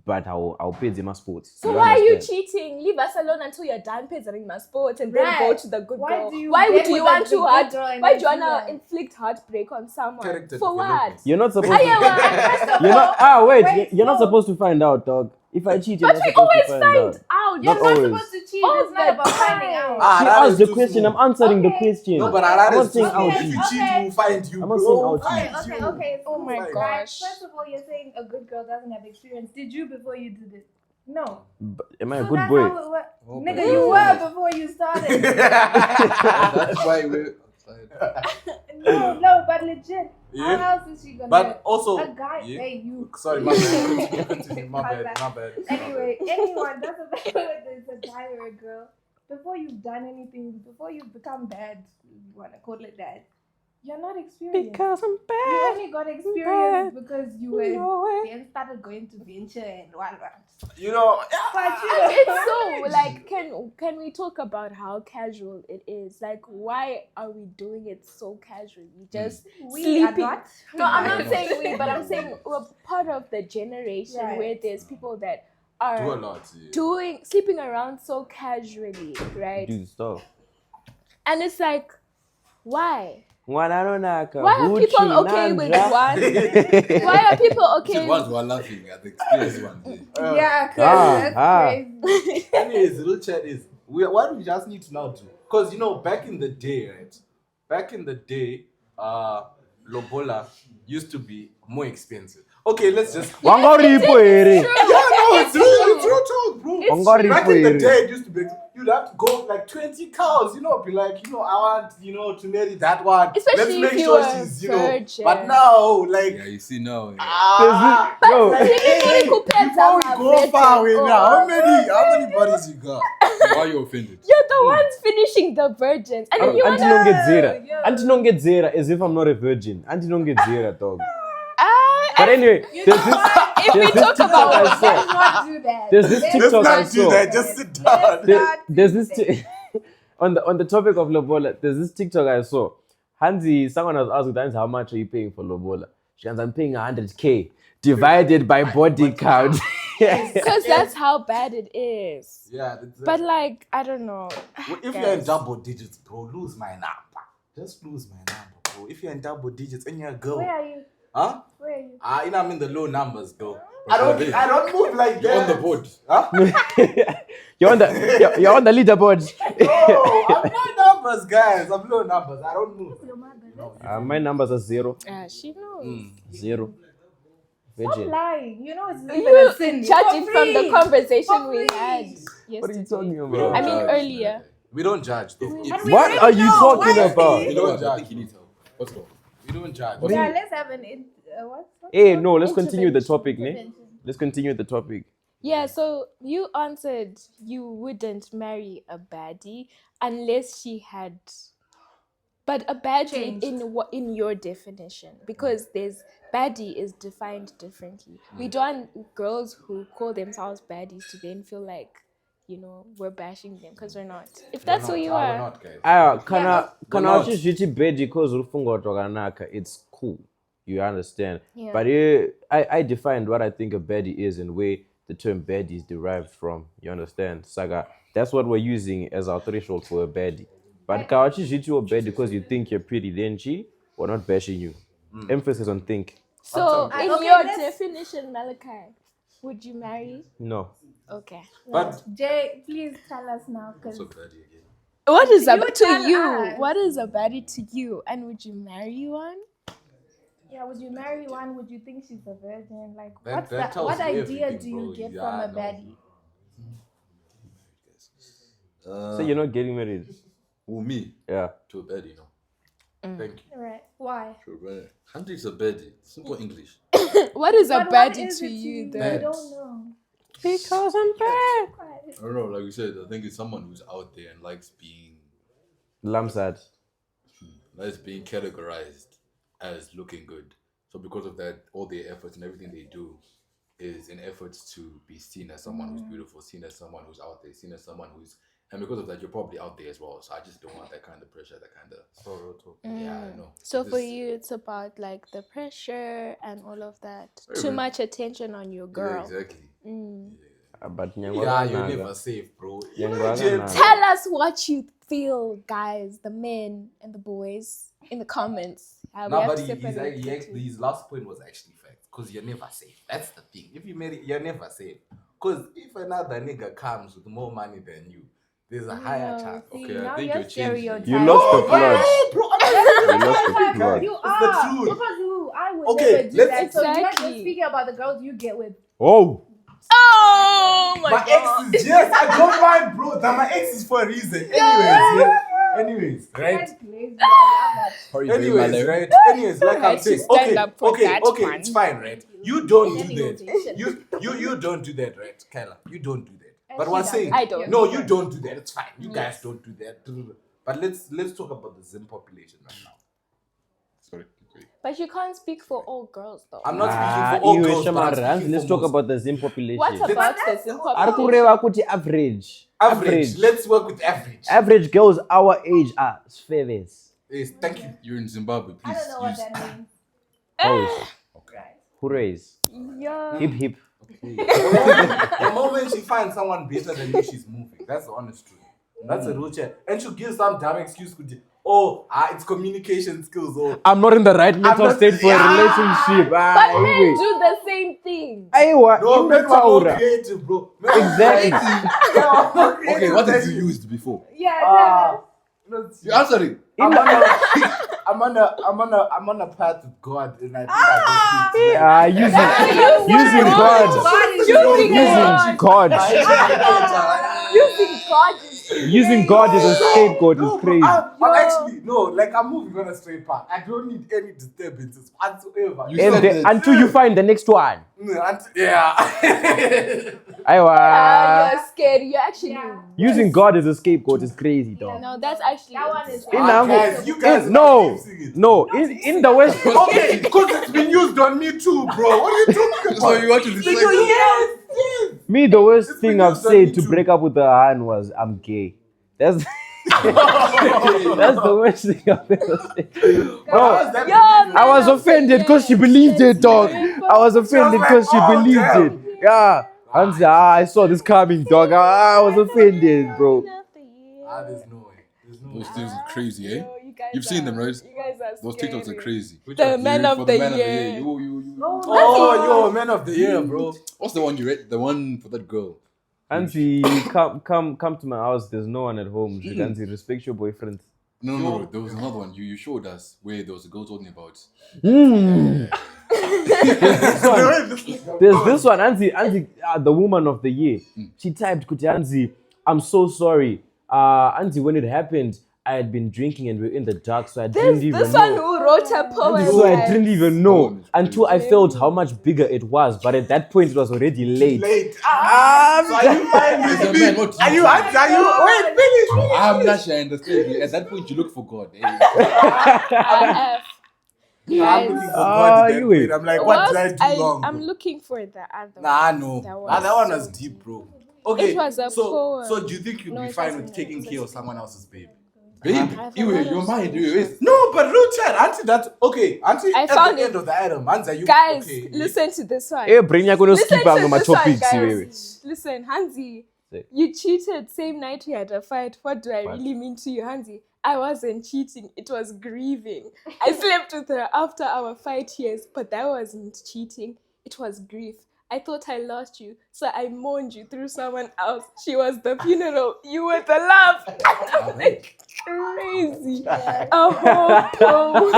[SPEAKER 4] But I'll pay them sports.
[SPEAKER 3] So why are you cheating? Leave us alone until you're done paying my sports and then
[SPEAKER 5] Right.
[SPEAKER 3] go to the good
[SPEAKER 5] Why
[SPEAKER 3] girl.
[SPEAKER 5] do you
[SPEAKER 3] Why
[SPEAKER 5] get
[SPEAKER 3] do you
[SPEAKER 5] with
[SPEAKER 3] want
[SPEAKER 5] the
[SPEAKER 3] to
[SPEAKER 5] good
[SPEAKER 3] hurt?
[SPEAKER 5] girl and
[SPEAKER 3] Why do you
[SPEAKER 5] then do
[SPEAKER 3] wanna
[SPEAKER 5] that?
[SPEAKER 3] inflict heartbreak on someone?
[SPEAKER 2] Character
[SPEAKER 3] For what?
[SPEAKER 2] development.
[SPEAKER 4] You're not supposed
[SPEAKER 3] Ayewa,
[SPEAKER 4] to. You're not. Wait.
[SPEAKER 5] Wait,
[SPEAKER 4] You're not
[SPEAKER 5] no.
[SPEAKER 4] supposed to find out, dog. If I cheat,
[SPEAKER 3] But
[SPEAKER 4] you're not
[SPEAKER 3] we
[SPEAKER 4] supposed
[SPEAKER 3] always
[SPEAKER 4] to find
[SPEAKER 3] find
[SPEAKER 4] out.
[SPEAKER 3] out.
[SPEAKER 5] You're
[SPEAKER 4] Not
[SPEAKER 5] not
[SPEAKER 4] always.
[SPEAKER 5] supposed to cheat.
[SPEAKER 3] All
[SPEAKER 5] It's not
[SPEAKER 3] the
[SPEAKER 5] about finding
[SPEAKER 3] time.
[SPEAKER 5] out.
[SPEAKER 4] She
[SPEAKER 2] that
[SPEAKER 4] asked
[SPEAKER 2] is
[SPEAKER 4] the
[SPEAKER 2] too
[SPEAKER 4] question.
[SPEAKER 2] small.
[SPEAKER 4] I'm answering the
[SPEAKER 5] Okay.
[SPEAKER 4] question.
[SPEAKER 2] No, but that
[SPEAKER 4] I'm not
[SPEAKER 2] is too
[SPEAKER 4] saying
[SPEAKER 2] small.
[SPEAKER 4] ouchie.
[SPEAKER 2] If you cheat,
[SPEAKER 5] Okay.
[SPEAKER 2] we'll find you,
[SPEAKER 4] I'm
[SPEAKER 2] bro.
[SPEAKER 4] not saying
[SPEAKER 2] We'll
[SPEAKER 4] ouchie.
[SPEAKER 2] find
[SPEAKER 5] Okay,
[SPEAKER 2] you.
[SPEAKER 5] okay.
[SPEAKER 3] Oh my
[SPEAKER 2] Fine.
[SPEAKER 3] gosh.
[SPEAKER 5] First of all, you're saying a good girl doesn't have experience. Did you before you did it? No.
[SPEAKER 4] Am I a
[SPEAKER 5] So
[SPEAKER 4] good
[SPEAKER 5] that's
[SPEAKER 4] boy?
[SPEAKER 5] how it works.
[SPEAKER 6] Oh,
[SPEAKER 5] Nigga,
[SPEAKER 6] but
[SPEAKER 5] you
[SPEAKER 6] you
[SPEAKER 5] were
[SPEAKER 6] did.
[SPEAKER 5] before you started.
[SPEAKER 6] That's why we're outside.
[SPEAKER 5] No, but legit.
[SPEAKER 2] Yeah.
[SPEAKER 5] How else is she gonna
[SPEAKER 2] But also,
[SPEAKER 5] a guy?
[SPEAKER 2] yeah.
[SPEAKER 5] Hey, you.
[SPEAKER 2] Sorry, my bad. Continue. My
[SPEAKER 5] Call
[SPEAKER 2] bad.
[SPEAKER 5] back.
[SPEAKER 2] My bad.
[SPEAKER 5] Anyway, anyone doesn't matter whether it's a guy or a girl. Before you've done anything, before you've become bad, you wanna call it that, you're not experienced.
[SPEAKER 4] Because I'm
[SPEAKER 5] You
[SPEAKER 4] bad.
[SPEAKER 5] only got experience because you were
[SPEAKER 4] No way.
[SPEAKER 5] then started going to venture and what.
[SPEAKER 2] You know,
[SPEAKER 5] But you
[SPEAKER 3] It's so like, can we talk about how casual it is? Like, why are we doing it so casually? Just
[SPEAKER 5] we are
[SPEAKER 3] sleeping.
[SPEAKER 5] not.
[SPEAKER 3] No, I'm
[SPEAKER 6] No,
[SPEAKER 3] not
[SPEAKER 6] no.
[SPEAKER 3] saying we, but I'm saying we're part of the generation
[SPEAKER 5] Right.
[SPEAKER 3] where there's people that
[SPEAKER 2] do a
[SPEAKER 3] are
[SPEAKER 2] lot. Yeah.
[SPEAKER 3] sleeping around so casually, right?
[SPEAKER 4] Do stuff.
[SPEAKER 3] And it's like, why?
[SPEAKER 4] Why
[SPEAKER 3] Why are people okay with one? Why are people
[SPEAKER 6] The
[SPEAKER 3] okay?
[SPEAKER 6] ones who are laughing at the experienced ones. Yeah.
[SPEAKER 5] Yeah, cause that's crazy.
[SPEAKER 2] Anyways, the real chat is why do we just need to now do? Because back in the day, right? Back in the day, Lobola used to be more expensive. Okay, let's just. It's real talk, bro. Back in the day, it used to be you'd have to go like 20 cows, be like, I want, to marry that one.
[SPEAKER 3] Especially
[SPEAKER 2] Let's
[SPEAKER 3] if
[SPEAKER 2] make
[SPEAKER 3] you
[SPEAKER 2] sure
[SPEAKER 3] were
[SPEAKER 2] she's,
[SPEAKER 3] virgin.
[SPEAKER 2] But now, like,
[SPEAKER 6] Yeah, you see now.
[SPEAKER 4] No.
[SPEAKER 2] before we go far away now, how many bodies you got?
[SPEAKER 6] Why are you offended?
[SPEAKER 3] You're the ones finishing the virgins, and then you
[SPEAKER 4] Auntie
[SPEAKER 3] wanna.
[SPEAKER 4] don't get zera. Auntie don't get zera as if I'm not a virgin. Auntie don't get zera, dog. But anyway, there's this.
[SPEAKER 3] If we
[SPEAKER 4] There's this
[SPEAKER 3] talk
[SPEAKER 4] TikTok
[SPEAKER 3] about
[SPEAKER 4] I
[SPEAKER 5] Let's
[SPEAKER 4] saw.
[SPEAKER 5] not do that.
[SPEAKER 4] There's this
[SPEAKER 5] Let's
[SPEAKER 4] TikTok
[SPEAKER 5] not
[SPEAKER 4] I
[SPEAKER 5] do
[SPEAKER 4] saw.
[SPEAKER 5] that.
[SPEAKER 2] Just sit down.
[SPEAKER 5] Let's not
[SPEAKER 4] There's
[SPEAKER 5] do
[SPEAKER 4] this
[SPEAKER 5] that.
[SPEAKER 4] on the topic of Lobola. There's this TikTok I saw. Hansi, someone was asking Hansi, how much are you paying for Lobola? She goes, I'm paying 100K divided by body count.
[SPEAKER 3] Because that's how bad it is.
[SPEAKER 2] Yeah,
[SPEAKER 3] But like, I don't know.
[SPEAKER 2] if you're in double digits, bro, lose my number. Just lose my number, bro. If you're in double digits and you're a girl,
[SPEAKER 5] Where are you?
[SPEAKER 2] huh?
[SPEAKER 5] Where are you?
[SPEAKER 2] I'm in the low numbers, though.
[SPEAKER 6] But
[SPEAKER 2] I don't move like
[SPEAKER 6] You're
[SPEAKER 2] that.
[SPEAKER 6] on the board.
[SPEAKER 2] Huh?
[SPEAKER 4] you're on the leaderboard.
[SPEAKER 2] No, I'm low numbers, guys. I'm low numbers. I don't move.
[SPEAKER 5] Your mother.
[SPEAKER 4] My numbers are 0.
[SPEAKER 3] She knows.
[SPEAKER 4] 0.
[SPEAKER 5] Stop
[SPEAKER 4] Virgin.
[SPEAKER 5] lying. You know it's even
[SPEAKER 3] You
[SPEAKER 5] a sin.
[SPEAKER 3] judging
[SPEAKER 5] For
[SPEAKER 3] from the
[SPEAKER 5] free.
[SPEAKER 3] conversation
[SPEAKER 5] For
[SPEAKER 3] we
[SPEAKER 5] free.
[SPEAKER 3] had
[SPEAKER 4] What are you
[SPEAKER 3] yesterday.
[SPEAKER 4] talking
[SPEAKER 6] We don't
[SPEAKER 4] about?
[SPEAKER 3] I mean,
[SPEAKER 6] judge.
[SPEAKER 3] earlier.
[SPEAKER 2] We don't judge, though.
[SPEAKER 5] And we
[SPEAKER 4] What
[SPEAKER 5] really
[SPEAKER 4] are you
[SPEAKER 5] know.
[SPEAKER 4] talking
[SPEAKER 5] Why?
[SPEAKER 4] about?
[SPEAKER 6] You know what? I think he needs help. Let's go.
[SPEAKER 2] We don't judge.
[SPEAKER 5] Yeah, let's have an what?
[SPEAKER 4] Hey, no, let's continue the topic, ne?
[SPEAKER 5] Intervention.
[SPEAKER 4] Let's continue the topic.
[SPEAKER 3] Yeah, so you answered you wouldn't marry a baddie unless she had. But a baddie in your definition, because there's baddie is defined differently. We don't want girls who call themselves baddies to then feel like, we're bashing them because we're not. If that's who you
[SPEAKER 2] We're
[SPEAKER 3] are.
[SPEAKER 2] not, guys.
[SPEAKER 4] Kana
[SPEAKER 2] We're not.
[SPEAKER 4] uchizviti bedi cause urufunga wakanaka, it's cool. You understand?
[SPEAKER 3] Yeah.
[SPEAKER 4] But I defined what I think a baddie is and where the term baddie is derived from. You understand? Saga. That's what we're using as our threshold for a baddie. But kana uchizviti a baddie because you think you're pretty, then we're not bashing you. Emphasis on think.
[SPEAKER 3] So
[SPEAKER 2] Okay,
[SPEAKER 3] in
[SPEAKER 5] okay,
[SPEAKER 3] your
[SPEAKER 5] let's-
[SPEAKER 3] definition, Malachi, would you marry?
[SPEAKER 4] No.
[SPEAKER 3] Okay.
[SPEAKER 2] But
[SPEAKER 5] Jay, please tell us now, because
[SPEAKER 6] So Baddie again.
[SPEAKER 3] What is a
[SPEAKER 5] You
[SPEAKER 3] to
[SPEAKER 5] tell
[SPEAKER 3] you?
[SPEAKER 5] us.
[SPEAKER 3] What is a baddie to you? And would you marry one?
[SPEAKER 5] yeah, would you marry one? Would you think she's a virgin? Like,
[SPEAKER 2] that tells
[SPEAKER 5] what
[SPEAKER 2] you
[SPEAKER 5] idea
[SPEAKER 2] everything,
[SPEAKER 5] do you
[SPEAKER 2] bro.
[SPEAKER 5] get
[SPEAKER 2] Yeah,
[SPEAKER 5] from
[SPEAKER 2] I
[SPEAKER 5] a
[SPEAKER 2] know.
[SPEAKER 5] baddie?
[SPEAKER 4] So you're not getting married?
[SPEAKER 6] Who, me?
[SPEAKER 4] Yeah.
[SPEAKER 6] To a Baddie, no.
[SPEAKER 2] thank you.
[SPEAKER 5] Right? Why?
[SPEAKER 6] To a Baddie. Hunting's a Baddie. Simple English.
[SPEAKER 3] What is a
[SPEAKER 5] But what
[SPEAKER 3] baddie
[SPEAKER 5] is
[SPEAKER 3] to
[SPEAKER 5] it
[SPEAKER 3] you,
[SPEAKER 5] I
[SPEAKER 3] though?
[SPEAKER 5] don't know.
[SPEAKER 4] Because I'm bad.
[SPEAKER 5] Quiet.
[SPEAKER 6] I don't know, like you said, I think it's someone who's out there and likes being categorized as looking good. So because of that, all their efforts and everything they do is in efforts to be seen as someone who's beautiful, seen as someone who's out there, seen as someone who's, and because of that, you're probably out there as well. So I just don't want that kind of pressure, that kind of, yeah, I know.
[SPEAKER 3] So for
[SPEAKER 6] This-
[SPEAKER 3] you, it's about like the pressure and all of that.
[SPEAKER 6] Very
[SPEAKER 3] Too
[SPEAKER 6] much.
[SPEAKER 3] much attention on your girl.
[SPEAKER 6] Yeah, exactly.
[SPEAKER 4] But
[SPEAKER 2] Yeah, you're never safe, bro.
[SPEAKER 3] Tell us what you feel, guys, the men and the boys, in the comments. We
[SPEAKER 2] No,
[SPEAKER 3] have
[SPEAKER 2] but
[SPEAKER 3] to separate the two.
[SPEAKER 2] his last point was actually fact. Because you're never safe. That's the thing. If you marry, you're never safe. Because if another nigga comes with more money than you, there's a higher chance.
[SPEAKER 5] See,
[SPEAKER 6] Okay, I
[SPEAKER 5] now
[SPEAKER 6] think
[SPEAKER 5] you're
[SPEAKER 6] you're changing.
[SPEAKER 5] stereotyping.
[SPEAKER 4] You lost the plot.
[SPEAKER 2] Bro,
[SPEAKER 4] You lost the plot.
[SPEAKER 5] You
[SPEAKER 2] It's the
[SPEAKER 5] are.
[SPEAKER 2] truth.
[SPEAKER 5] Because who? I would
[SPEAKER 2] Okay,
[SPEAKER 5] never do
[SPEAKER 2] let's-
[SPEAKER 5] that. So you're just
[SPEAKER 3] Exactly.
[SPEAKER 5] speaking about the girls you get with.
[SPEAKER 4] Oh,
[SPEAKER 3] Oh my
[SPEAKER 2] My
[SPEAKER 3] god.
[SPEAKER 2] exes, yes, I don't mind, bro. That my ex is for a reason. Anyways, right?
[SPEAKER 5] That's lazy. I'm not.
[SPEAKER 6] Hurry, baby,
[SPEAKER 2] Anyways,
[SPEAKER 6] Malay.
[SPEAKER 2] right? Anyways, like I'm
[SPEAKER 3] Right, you
[SPEAKER 2] saying,
[SPEAKER 3] stand up for
[SPEAKER 2] okay,
[SPEAKER 3] that
[SPEAKER 2] okay,
[SPEAKER 3] one.
[SPEAKER 2] it's fine, right? You don't do
[SPEAKER 5] Any
[SPEAKER 2] that.
[SPEAKER 5] rotation.
[SPEAKER 2] You don't do that, right, Kyla? You don't do that.
[SPEAKER 5] And
[SPEAKER 2] But
[SPEAKER 5] she
[SPEAKER 2] we're
[SPEAKER 5] doesn't.
[SPEAKER 2] saying,
[SPEAKER 3] I don't.
[SPEAKER 2] no, you don't do that. It's fine. You guys
[SPEAKER 3] Yes.
[SPEAKER 2] don't do that. But let's talk about the Zim population right now.
[SPEAKER 6] Sorry. Okay.
[SPEAKER 3] But you can't speak for all girls though.
[SPEAKER 2] I'm not speaking for all girls, but I'm speaking
[SPEAKER 4] let's
[SPEAKER 2] for
[SPEAKER 4] talk
[SPEAKER 2] most.
[SPEAKER 4] about the Zim population.
[SPEAKER 3] What about the
[SPEAKER 5] that's
[SPEAKER 3] Zim
[SPEAKER 5] all-
[SPEAKER 3] population?
[SPEAKER 4] Arikureva kuti average.
[SPEAKER 2] Average. Let's work with average.
[SPEAKER 4] Average girls our age are favors.
[SPEAKER 2] Yes, thank you.
[SPEAKER 6] You're in Zimbabwe, please.
[SPEAKER 5] I don't know what
[SPEAKER 6] use-
[SPEAKER 5] that means.
[SPEAKER 4] Oh,
[SPEAKER 5] Right.
[SPEAKER 4] hoorays.
[SPEAKER 3] Yeah.
[SPEAKER 4] Hip hip.
[SPEAKER 2] The moment she finds someone better than you, she's moving. That's the honest truth. That's a real chat. And she'll give some damn excuse. It's communication skills.
[SPEAKER 4] I'm not in the right mental
[SPEAKER 2] not-
[SPEAKER 4] state for a relationship.
[SPEAKER 3] But men do the same thing.
[SPEAKER 2] No,
[SPEAKER 4] in
[SPEAKER 2] men
[SPEAKER 4] the
[SPEAKER 2] were more
[SPEAKER 4] Taura.
[SPEAKER 2] creative, bro. Men were
[SPEAKER 4] Exactly.
[SPEAKER 2] creative.
[SPEAKER 6] Okay, what did you use before?
[SPEAKER 5] Yeah.
[SPEAKER 6] You answered it.
[SPEAKER 2] I'm on a path with God, and I think I
[SPEAKER 4] Using God.
[SPEAKER 3] Using God.
[SPEAKER 4] Using God is a scapegoat is crazy.
[SPEAKER 2] I'm actually I'm moving on a straight path. I don't need any disturbances whatsoever.
[SPEAKER 6] You
[SPEAKER 4] And
[SPEAKER 6] said that.
[SPEAKER 4] until you find the next one.
[SPEAKER 2] Yeah.
[SPEAKER 4] Aiwa.
[SPEAKER 3] You're scared. You're actually.
[SPEAKER 5] Yeah.
[SPEAKER 4] Using God as a scapegoat is crazy, dog.
[SPEAKER 3] No, that's actually.
[SPEAKER 5] That one is.
[SPEAKER 4] In
[SPEAKER 2] Guys, you guys
[SPEAKER 4] no,
[SPEAKER 2] keep singing.
[SPEAKER 4] no. In the West,
[SPEAKER 2] Okay, because it's been used on me too, bro. What are you talking about?
[SPEAKER 6] So you want to decide?
[SPEAKER 2] Yes.
[SPEAKER 4] me the worst
[SPEAKER 2] It's
[SPEAKER 4] thing
[SPEAKER 2] been
[SPEAKER 4] I've
[SPEAKER 2] used on me
[SPEAKER 4] said to
[SPEAKER 2] too.
[SPEAKER 4] break up with a han was I'm gay. That's that's the worst thing I've ever said. Bro, I was offended because she believed it, dog. I was offended because she believed it. Yeah. And say, I saw this coming, dog. I was offended, bro.
[SPEAKER 2] There's no way.
[SPEAKER 6] Those things are crazy, eh?
[SPEAKER 3] You guys
[SPEAKER 6] You've seen them, right?
[SPEAKER 3] You guys are
[SPEAKER 6] Those TikToks are
[SPEAKER 3] scary.
[SPEAKER 6] crazy.
[SPEAKER 3] The man of
[SPEAKER 6] For
[SPEAKER 3] the
[SPEAKER 6] man
[SPEAKER 3] year.
[SPEAKER 6] You.
[SPEAKER 2] Oh, you're man of the year, bro.
[SPEAKER 6] What's the one you read? The one for that girl.
[SPEAKER 4] Auntie, come to my house. There's no one at home. She can respect your boyfriend.
[SPEAKER 6] No. There was another one you showed us where there was a girl talking about.
[SPEAKER 4] There's this one, Auntie, the woman of the year. She typed, "Kuti Auntie, I'm so sorry. Auntie, when it happened, I had been drinking and we were in the dark, so I didn't even
[SPEAKER 3] This
[SPEAKER 4] know.
[SPEAKER 3] one who wrote a poem.
[SPEAKER 4] So I didn't even know
[SPEAKER 6] Poem is
[SPEAKER 4] until I felt how much bigger it was. But at that point, it was already late.
[SPEAKER 2] So are you fine
[SPEAKER 6] As
[SPEAKER 2] with
[SPEAKER 6] a
[SPEAKER 2] me?
[SPEAKER 6] man, what
[SPEAKER 2] Are you? Wait, finish.
[SPEAKER 6] I'm not sure I understand. At that point, you look for God. Eh?
[SPEAKER 2] I'm
[SPEAKER 3] Guys,
[SPEAKER 2] looking for God at that
[SPEAKER 4] you
[SPEAKER 2] point. I'm like, what did I do wrong?
[SPEAKER 3] I'm
[SPEAKER 2] bro?
[SPEAKER 3] looking for the other
[SPEAKER 2] Nah,
[SPEAKER 3] one.
[SPEAKER 2] no.
[SPEAKER 3] That
[SPEAKER 2] That one
[SPEAKER 3] so
[SPEAKER 2] was deep, bro. Okay,
[SPEAKER 3] It was a
[SPEAKER 2] so
[SPEAKER 3] poem.
[SPEAKER 2] do you think you'd
[SPEAKER 3] No,
[SPEAKER 2] be
[SPEAKER 3] it
[SPEAKER 2] fine
[SPEAKER 3] wasn't.
[SPEAKER 2] with taking
[SPEAKER 3] It
[SPEAKER 2] care of
[SPEAKER 3] was-
[SPEAKER 2] someone else's babe?
[SPEAKER 6] Babe,
[SPEAKER 3] I have a
[SPEAKER 6] you,
[SPEAKER 3] lot
[SPEAKER 6] your
[SPEAKER 3] of
[SPEAKER 6] mind,
[SPEAKER 3] solutions.
[SPEAKER 2] No, but real chat, auntie, that okay, auntie.
[SPEAKER 3] I
[SPEAKER 2] at
[SPEAKER 3] found
[SPEAKER 2] the
[SPEAKER 3] it.
[SPEAKER 2] end of the item, answer you.
[SPEAKER 3] Guys,
[SPEAKER 2] okay.
[SPEAKER 3] listen to this one.
[SPEAKER 4] Bring you gonna skip on my
[SPEAKER 3] this one,
[SPEAKER 4] topics.
[SPEAKER 3] guys. Listen, Hansi,
[SPEAKER 4] Say.
[SPEAKER 3] you cheated same night we had a fight. What do I
[SPEAKER 4] What?
[SPEAKER 3] really mean to you, Hansi? I wasn't cheating. It was grieving. I slept with her after our fight, yes, but that wasn't cheating. It was grief. I thought I lost you, so I mourned you through someone else. She was the funeral. You were the love. I'm like crazy. A whole poem.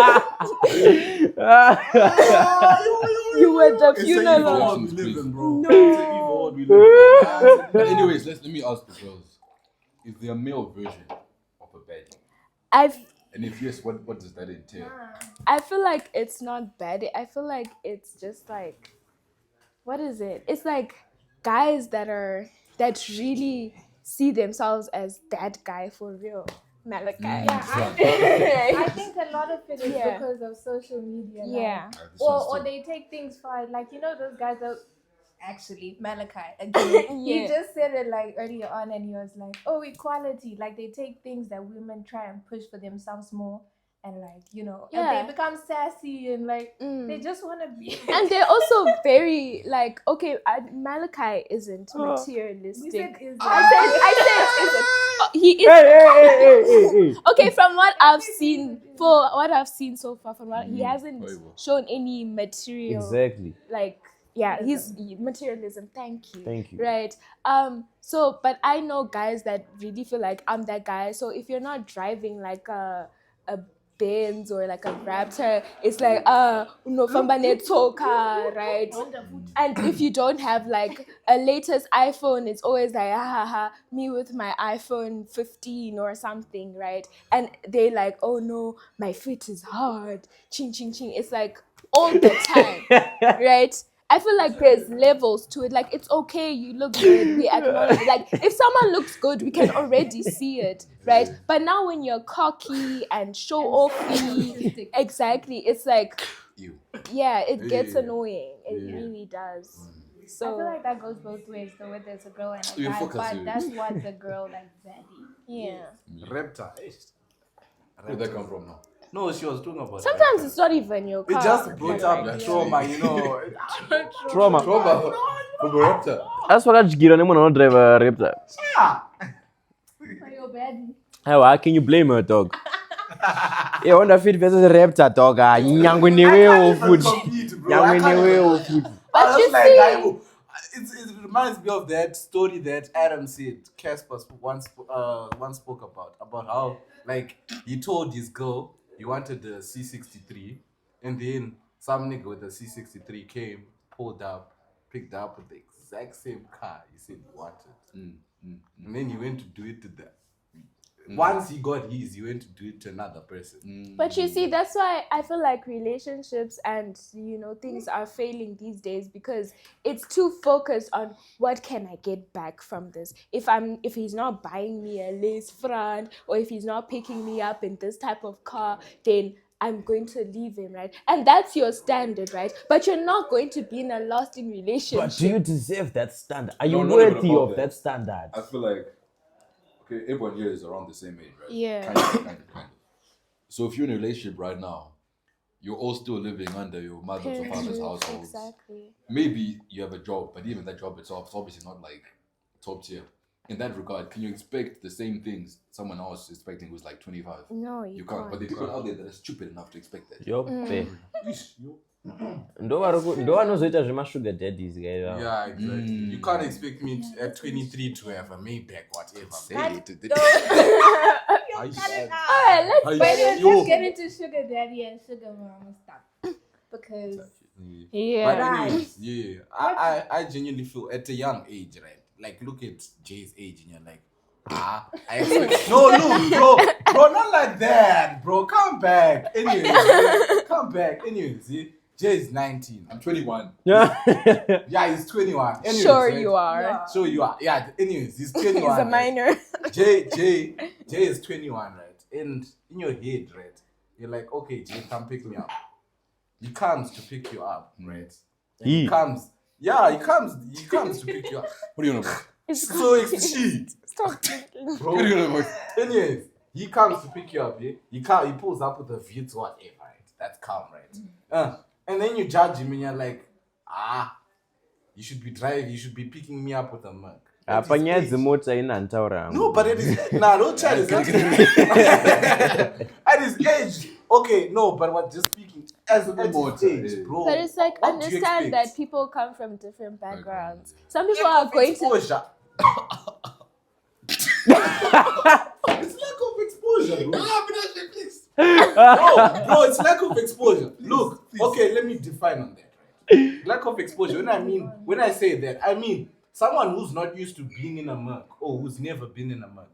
[SPEAKER 3] You were the
[SPEAKER 2] It's a evil
[SPEAKER 3] funeral.
[SPEAKER 2] world we live in, bro.
[SPEAKER 3] No.
[SPEAKER 2] It's a evil world we live in.
[SPEAKER 6] But anyways, let me ask the girls: is there a male version of a bed? And if yes, what does that entail?
[SPEAKER 3] I feel like it's not bad. I feel like it's just like, what is it? It's like guys that really see themselves as that guy for real. Malachi.
[SPEAKER 5] I think a lot of it is
[SPEAKER 3] Yeah.
[SPEAKER 5] because of social media. like,
[SPEAKER 3] Yeah.
[SPEAKER 6] This
[SPEAKER 5] Or
[SPEAKER 6] one's
[SPEAKER 5] or
[SPEAKER 6] too-
[SPEAKER 5] they take things for like those guys that actually Malachi again. He
[SPEAKER 3] Yeah.
[SPEAKER 5] just said it like earlier on, and he was like, "Oh, equality!" Like they take things that women try and push for themselves more, and like
[SPEAKER 3] Yeah.
[SPEAKER 5] and they become sassy and like they just want to be.
[SPEAKER 3] And they're also very like, okay, Malachi isn't
[SPEAKER 5] We
[SPEAKER 3] materialistic.
[SPEAKER 5] said is
[SPEAKER 3] I said isn't. Oh, he is.
[SPEAKER 4] Hey.
[SPEAKER 3] Okay, from what I've seen, so far, from what he hasn't
[SPEAKER 6] Horrible.
[SPEAKER 3] shown any material
[SPEAKER 4] Exactly.
[SPEAKER 3] like he's materialism. Thank you.
[SPEAKER 4] Thank you.
[SPEAKER 3] Right. So, but I know guys that really feel like I'm that guy. So if you're not driving like a Benz or like a Raptor, it's like unofamba netsoka, right? And if you don't have like a latest iPhone, it's always like me with my iPhone 15 or something, right? And they like, oh no, my feet is hard, ching ching ching. It's like all the time, right? I feel like there's levels to it. Like, it's okay, you look good, we acknowledge it. Like, if someone looks good, we can already see it, right? But now when you're cocky and show-offy, exactly, it's like,
[SPEAKER 6] You.
[SPEAKER 3] yeah, it gets
[SPEAKER 6] Yeah.
[SPEAKER 3] annoying. It
[SPEAKER 6] Yeah.
[SPEAKER 3] really does.
[SPEAKER 5] I
[SPEAKER 3] So,
[SPEAKER 5] feel like that goes both ways, though, whether it's a girl and a
[SPEAKER 6] You
[SPEAKER 5] guy,
[SPEAKER 6] focus
[SPEAKER 5] but
[SPEAKER 6] you.
[SPEAKER 5] that's what the girl like Baddie.
[SPEAKER 3] yeah.
[SPEAKER 2] Raptor.
[SPEAKER 6] Where'd that come from now?
[SPEAKER 2] No, she was talking about
[SPEAKER 3] Sometimes
[SPEAKER 2] Raptor.
[SPEAKER 3] it's not even your car.
[SPEAKER 2] It just brought
[SPEAKER 3] but
[SPEAKER 2] up
[SPEAKER 3] like,
[SPEAKER 2] trauma, you know.
[SPEAKER 4] Trauma.
[SPEAKER 6] Trauma from a raptor.
[SPEAKER 4] That's what I just get on him when I don't drive a Raptor.
[SPEAKER 5] Yo, Baddie.
[SPEAKER 4] How can you blame her, dog? Yeah, Honda Fit versus Raptor, dog. Nyangwenewe o food. Nyangwenewe o food.
[SPEAKER 3] But you
[SPEAKER 2] like,
[SPEAKER 3] see,
[SPEAKER 2] it reminds me of that story that Adam said Casper once spoke about how like he told his girl he wanted the C63, and then some nigga with the C63 came, pulled up, picked up with the exact same car he said he wanted, and then he went to do it to them. Once he got his, he went to do it to another person.
[SPEAKER 3] but you see, that's why I feel like relationships and things are failing these days, because it's too focused on what can I get back from this. If he's not buying me a lace front, or if he's not picking me up in this type of car, then I'm going to leave him, right? And that's your standard, right? But you're not going to be in a lasting relationship.
[SPEAKER 4] But do you deserve that standard? Are you
[SPEAKER 6] No, not even
[SPEAKER 4] worthy
[SPEAKER 6] about
[SPEAKER 4] of
[SPEAKER 6] that.
[SPEAKER 4] that standard?
[SPEAKER 6] I feel like, okay, everyone here is around the same age, right?
[SPEAKER 3] Yeah.
[SPEAKER 6] Kind of. So if you're in a relationship right now, you're all still living under your mother's or father's households.
[SPEAKER 3] Exactly.
[SPEAKER 6] Maybe you have a job, but even that job itself is obviously not like top tier. In that regard, can you expect the same things someone else is expecting who's like 25?
[SPEAKER 3] No,
[SPEAKER 6] You can't. But there are people out there that are stupid enough to expect that.
[SPEAKER 4] Yope.
[SPEAKER 6] Ish, yo.
[SPEAKER 4] Ndo anozoita zvemasugar daddies guys.
[SPEAKER 2] Yeah, exactly. You can't expect me at 23 to have a Maybach, whatever.
[SPEAKER 6] Say it.
[SPEAKER 3] All right, let's
[SPEAKER 5] Let's get into sugar daddy and sugar mama stuff. Because
[SPEAKER 2] But
[SPEAKER 3] yeah.
[SPEAKER 2] anyways, yeah, I genuinely feel at a young age, right? Like, look at Jay's age, and you're like, I expect. No, look, bro, not like that, bro. Come back, anyways. Come back, anyways. Yeah? Jay is 19.
[SPEAKER 6] I'm 21.
[SPEAKER 2] Yeah, he's 21. Anyways,
[SPEAKER 3] Sure
[SPEAKER 2] right?
[SPEAKER 3] you are.
[SPEAKER 2] Sure you are. Yeah. Anyways, he's 21.
[SPEAKER 3] He's a
[SPEAKER 2] right?
[SPEAKER 3] minor.
[SPEAKER 2] Jay is 21, right? And in your head, right, you're like, okay, Jay, come pick me up. He comes to pick you up, right? And he comes to pick you up.
[SPEAKER 6] What do you know about?
[SPEAKER 2] So it's she.
[SPEAKER 3] Stop drinking.
[SPEAKER 2] Bro.
[SPEAKER 6] What do you know about?
[SPEAKER 2] Anyways, he comes to pick you up, yeah? He pulls up with a view to whatever, right? That's calm, right? And then you judge him and you're like, you should be picking me up with a mug. At his
[SPEAKER 4] Apanya
[SPEAKER 2] age.
[SPEAKER 4] dzimota inantaura.
[SPEAKER 2] No, but it is don't try this. At his age. Okay, no, but what just speaking at his age, bro.
[SPEAKER 3] But it's like,
[SPEAKER 2] what do you
[SPEAKER 3] understand
[SPEAKER 2] expect?
[SPEAKER 3] that people come from different backgrounds. Some people are going to.
[SPEAKER 2] Exposure. It's lack of exposure, bro. No, bro, it's lack of exposure. Look, okay, let me define on that. Right? Lack of exposure. When I say that, I mean someone who's not used to being in a mug or who's never been in a mug.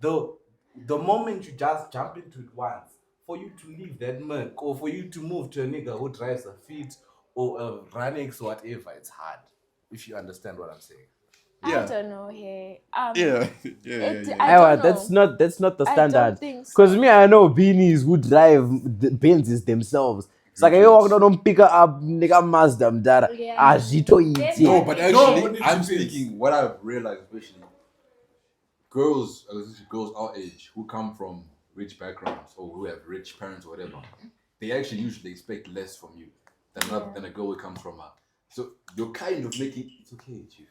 [SPEAKER 2] The moment you just jump into it once, for you to leave that mug or for you to move to a nigga who drives a Fit or a Ranix or whatever, it's hard. If you understand what I'm saying.
[SPEAKER 3] I don't know. Hey.
[SPEAKER 6] Yeah.
[SPEAKER 3] I don't know.
[SPEAKER 4] That's not the
[SPEAKER 3] I
[SPEAKER 4] standard.
[SPEAKER 3] don't think so.
[SPEAKER 4] Because me, I know beanies who drive the Benzes themselves. It's like, you walk down and pick up nigga Mazda mdara.
[SPEAKER 5] Yeah.
[SPEAKER 4] Ajito
[SPEAKER 6] No, but
[SPEAKER 4] ite.
[SPEAKER 6] actually, I'm speaking what I've realized, especially girls our age who come from rich backgrounds or who have rich parents or whatever, they actually usually expect less from you than a girl who comes from a. So you're kind of making it's okay, chief.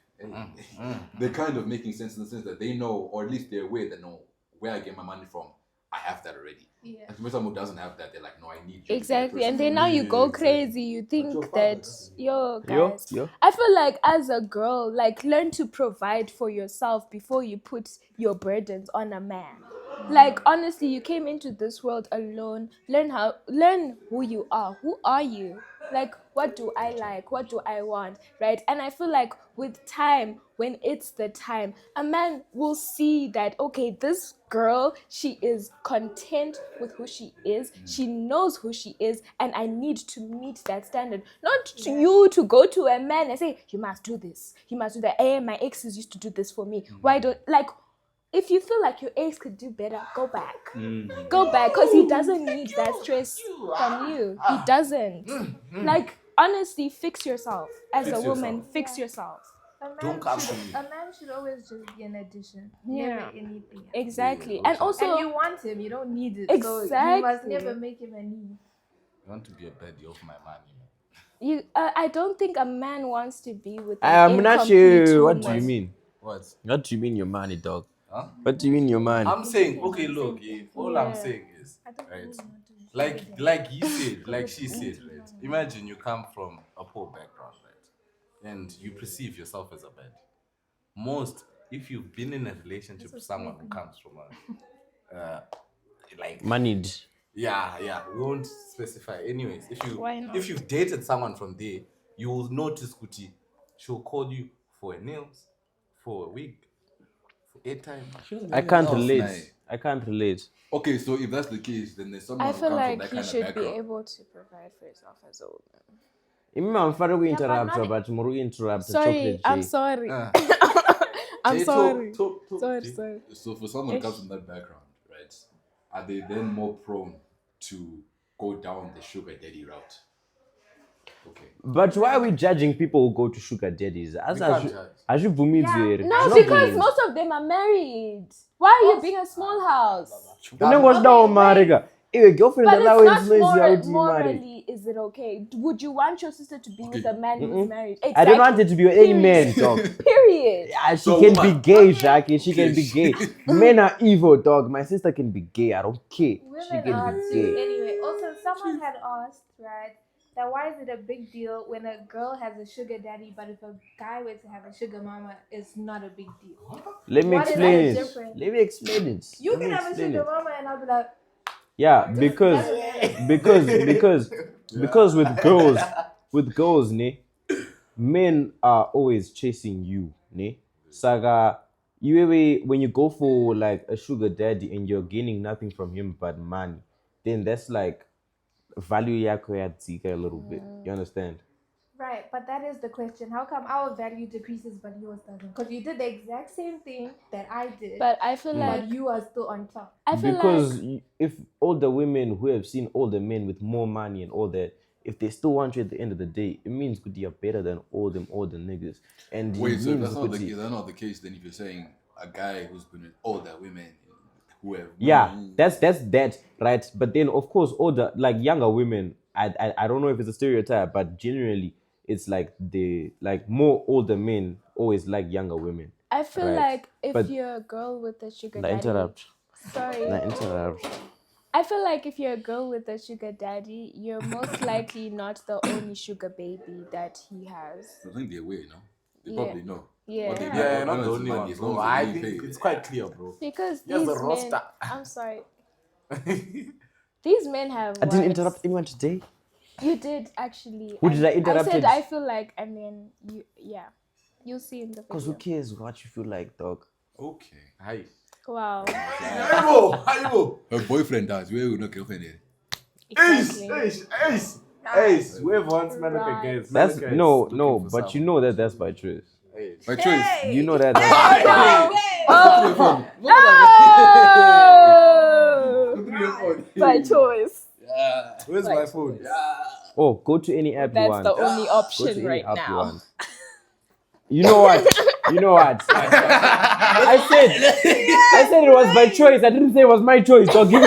[SPEAKER 6] They're kind of making sense in the sense that they know, or at least they're aware that no, where I get my money from, I have that already.
[SPEAKER 5] Yeah.
[SPEAKER 6] And when someone who doesn't have that, they're like, no, I need you.
[SPEAKER 3] Exactly, and then now you go crazy. You think that yo guys.
[SPEAKER 4] Yo.
[SPEAKER 3] I feel like as a girl, like learn to provide for yourself before you put your burdens on a man. Like honestly, you came into this world alone. Learn who you are. Who are you? Like what do I like? What do I want? Right? And I feel like with time, when it's the time, a man will see that okay, this girl, she is content with who she is. She knows who she is, and I need to meet that standard. Not you to go to a man and say, you must do this, you must do that. Hey, my exes used to do this for me. Why don't like if you feel like your ex could do better, go back. Go back, because he doesn't need that stress from you. He doesn't. Like, honestly, fix yourself. As
[SPEAKER 6] Fix
[SPEAKER 3] a woman,
[SPEAKER 6] yourself.
[SPEAKER 3] fix yourself.
[SPEAKER 6] Don't come to me.
[SPEAKER 5] A man should always just be an addition.
[SPEAKER 3] Yeah.
[SPEAKER 5] Never anything else.
[SPEAKER 3] Exactly.
[SPEAKER 6] Yeah,
[SPEAKER 3] And also,
[SPEAKER 5] And you want him, you don't need it. So you must
[SPEAKER 3] Exactly.
[SPEAKER 5] never make him a need.
[SPEAKER 2] I want to be a baddie of my money.
[SPEAKER 3] I don't think a man wants to be with
[SPEAKER 4] I'm
[SPEAKER 3] an
[SPEAKER 4] not
[SPEAKER 3] incomplete
[SPEAKER 4] sure. What do you
[SPEAKER 3] woman.
[SPEAKER 4] mean?
[SPEAKER 2] What?
[SPEAKER 4] What do you mean your money, dog?
[SPEAKER 2] Huh?
[SPEAKER 4] What do you mean your money?
[SPEAKER 2] I'm saying, okay, look, all I'm
[SPEAKER 3] Yeah.
[SPEAKER 2] saying is,
[SPEAKER 5] I don't
[SPEAKER 2] right,
[SPEAKER 5] really want to.
[SPEAKER 2] like you said, like she said, right? Imagine you come from a poor background, right? And you perceive yourself as a baddie. If you've been in a relationship with someone who comes from a, like,
[SPEAKER 4] Moneyed.
[SPEAKER 2] yeah, we won't specify. Anyways,
[SPEAKER 3] Why not?
[SPEAKER 2] if you've dated someone from there, you will notice, Kuti, she'll call you for a nails, for a wig, for airtime.
[SPEAKER 4] I can't
[SPEAKER 6] Else,
[SPEAKER 4] relate.
[SPEAKER 6] nah.
[SPEAKER 4] I can't relate.
[SPEAKER 6] Okay, so if that's the case, then there's someone
[SPEAKER 3] I
[SPEAKER 6] who
[SPEAKER 3] feel
[SPEAKER 6] comes from
[SPEAKER 3] like
[SPEAKER 6] that
[SPEAKER 3] you
[SPEAKER 6] kind of
[SPEAKER 3] should be
[SPEAKER 6] background.
[SPEAKER 3] able to provide for yourself as a woman.
[SPEAKER 4] I'm sorry to interrupt,
[SPEAKER 5] not-
[SPEAKER 4] but tomorrow interrupt.
[SPEAKER 3] Sorry,
[SPEAKER 4] Chocolate
[SPEAKER 3] I'm
[SPEAKER 4] J.
[SPEAKER 3] sorry.
[SPEAKER 2] Uh,
[SPEAKER 3] I'm
[SPEAKER 2] Jay,
[SPEAKER 3] sorry.
[SPEAKER 2] talk,
[SPEAKER 3] Sorry,
[SPEAKER 2] Jay.
[SPEAKER 3] sorry.
[SPEAKER 6] So for someone who comes from that background, right, are they then more prone to go down the sugar daddy route? Okay.
[SPEAKER 4] But why are we judging people who go to sugar daddies?
[SPEAKER 2] We can't judge.
[SPEAKER 3] No, because most of them are married. Why are you being a small house?
[SPEAKER 4] Your girlfriend
[SPEAKER 3] But
[SPEAKER 4] allow
[SPEAKER 3] it's not
[SPEAKER 4] influence you out to marry.
[SPEAKER 3] morally, is it okay? Would you want your sister to be with a man who's married?
[SPEAKER 4] I don't want it to be with any man,
[SPEAKER 3] Period.
[SPEAKER 4] dog.
[SPEAKER 3] Period.
[SPEAKER 4] Yeah, she
[SPEAKER 6] So,
[SPEAKER 4] can
[SPEAKER 6] woman.
[SPEAKER 4] be gay, Jackie. She can
[SPEAKER 6] Okay,
[SPEAKER 4] be gay. Men are evil, dog. My sister can be gay. I don't care. She
[SPEAKER 5] Women
[SPEAKER 4] can
[SPEAKER 5] are
[SPEAKER 4] be
[SPEAKER 5] too.
[SPEAKER 4] gay.
[SPEAKER 5] Anyway, also someone had asked, right, that why is it a big deal when a girl has a sugar daddy, but if a guy were to have a sugar mama, it's not a big deal.
[SPEAKER 4] Let me
[SPEAKER 5] What is
[SPEAKER 4] explain
[SPEAKER 5] the
[SPEAKER 4] it.
[SPEAKER 5] difference?
[SPEAKER 4] Let me explain it.
[SPEAKER 5] You
[SPEAKER 4] Let
[SPEAKER 5] can
[SPEAKER 4] me
[SPEAKER 5] have a
[SPEAKER 4] explain
[SPEAKER 5] sugar
[SPEAKER 4] it.
[SPEAKER 5] mama, and I'll be like,
[SPEAKER 4] Yeah, because with girls, ne, men are always chasing you, ne. Saga, when you go for like a sugar daddy and you're gaining nothing from him but money, then that's like value yako yatsika a little bit. You understand?
[SPEAKER 5] right, but that is the question. How come our value decreases but yours doesn't? Because you did the exact same thing that I did,
[SPEAKER 3] But I feel like
[SPEAKER 5] but you are still on top.
[SPEAKER 3] I feel
[SPEAKER 4] Because
[SPEAKER 3] like
[SPEAKER 4] if all the women who have seen all the men with more money and all that, if they still want you at the end of the day, it means good you're better than all the niggas. And it
[SPEAKER 6] Wait, so
[SPEAKER 4] means
[SPEAKER 6] that's not,
[SPEAKER 4] good
[SPEAKER 6] that's not the case then if you're saying a guy who's been with older women who have
[SPEAKER 4] yeah,
[SPEAKER 6] money.
[SPEAKER 4] that's that, right? But then of course all the like younger women, I don't know if it's a stereotype, but generally it's like more older men always like younger women.
[SPEAKER 3] I feel
[SPEAKER 4] Right.
[SPEAKER 3] like if
[SPEAKER 4] But-
[SPEAKER 3] you're a girl with a sugar
[SPEAKER 4] Na
[SPEAKER 3] daddy,
[SPEAKER 4] interrupt.
[SPEAKER 3] sorry.
[SPEAKER 4] Na interrupt.
[SPEAKER 3] I feel like if you're a girl with a sugar daddy, you're most likely not the only sugar baby that he has.
[SPEAKER 6] I think they're aware, no? They
[SPEAKER 3] Yeah.
[SPEAKER 6] probably know.
[SPEAKER 3] Yeah.
[SPEAKER 6] What they
[SPEAKER 2] Yeah,
[SPEAKER 6] know,
[SPEAKER 2] you're not
[SPEAKER 6] as
[SPEAKER 2] the only
[SPEAKER 6] money,
[SPEAKER 2] one,
[SPEAKER 6] as
[SPEAKER 2] bro.
[SPEAKER 6] long as
[SPEAKER 2] I
[SPEAKER 6] they're
[SPEAKER 2] think
[SPEAKER 6] getting
[SPEAKER 2] it's
[SPEAKER 6] paid.
[SPEAKER 2] quite clear, bro.
[SPEAKER 3] Because
[SPEAKER 2] Yes,
[SPEAKER 3] these
[SPEAKER 2] the
[SPEAKER 3] men,
[SPEAKER 2] roster.
[SPEAKER 3] I'm sorry, these men have.
[SPEAKER 4] I didn't
[SPEAKER 3] wives.
[SPEAKER 4] interrupt anyone today.
[SPEAKER 3] You did actually.
[SPEAKER 4] Who did I interrupt?
[SPEAKER 3] I said I feel like, and then you'll see in the
[SPEAKER 4] Because who
[SPEAKER 3] video.
[SPEAKER 4] cares what you feel like, dog?
[SPEAKER 6] Okay.
[SPEAKER 2] Hi.
[SPEAKER 3] Wow.
[SPEAKER 2] Aibo.
[SPEAKER 6] Her boyfriend does. Where would not girlfriend is?
[SPEAKER 3] Exactly.
[SPEAKER 2] Ace. Whoever wants man look
[SPEAKER 3] Right.
[SPEAKER 2] against.
[SPEAKER 4] That's
[SPEAKER 2] Malika is
[SPEAKER 4] no,
[SPEAKER 2] looking for
[SPEAKER 4] but you
[SPEAKER 2] someone.
[SPEAKER 4] know that's by choice.
[SPEAKER 2] Ace.
[SPEAKER 6] My choice.
[SPEAKER 4] You know that.
[SPEAKER 3] By choice.
[SPEAKER 2] Where's my phone?
[SPEAKER 4] Oh, go to any app you
[SPEAKER 3] That's
[SPEAKER 4] want.
[SPEAKER 3] the only
[SPEAKER 4] Go to
[SPEAKER 3] option
[SPEAKER 4] any
[SPEAKER 3] right
[SPEAKER 4] app you
[SPEAKER 3] now.
[SPEAKER 4] want. You know what? I said it was by choice. I didn't say it was my choice. So give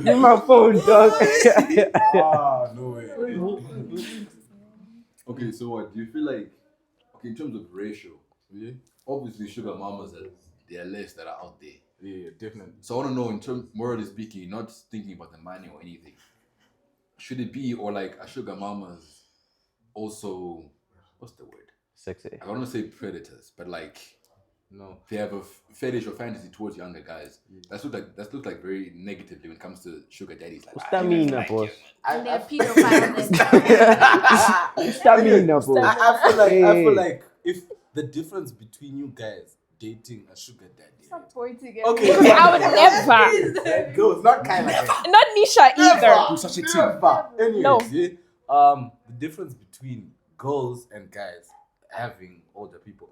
[SPEAKER 4] me my phone, dog.
[SPEAKER 2] Ah, no way.
[SPEAKER 6] Okay, so what? Do you feel like, okay, in terms of ratio, obviously sugar mamas there are less that are out there.
[SPEAKER 2] Yeah, definitely.
[SPEAKER 6] So I want to know, in terms, morally speaking, not thinking about the money or anything, should it be, or like a sugar mamas also, what's the word?
[SPEAKER 4] Sexy.
[SPEAKER 6] I don't want to say predators, but like
[SPEAKER 2] No.
[SPEAKER 6] they have a fetish or fantasy towards younger guys. That's looked like very negatively when it comes to sugar daddies. Like,
[SPEAKER 4] Stamina, boss.
[SPEAKER 5] And they're pedophiles.
[SPEAKER 4] Stamina, boss.
[SPEAKER 2] I feel like if the difference between you guys dating a sugar daddy.
[SPEAKER 5] Stop pointing at
[SPEAKER 2] Okay,
[SPEAKER 5] me.
[SPEAKER 3] I would never.
[SPEAKER 2] That goes not kind of
[SPEAKER 3] Not Nisha either.
[SPEAKER 2] do such a thing. Anyways,
[SPEAKER 3] No.
[SPEAKER 2] yeah, the difference between girls and guys having older people.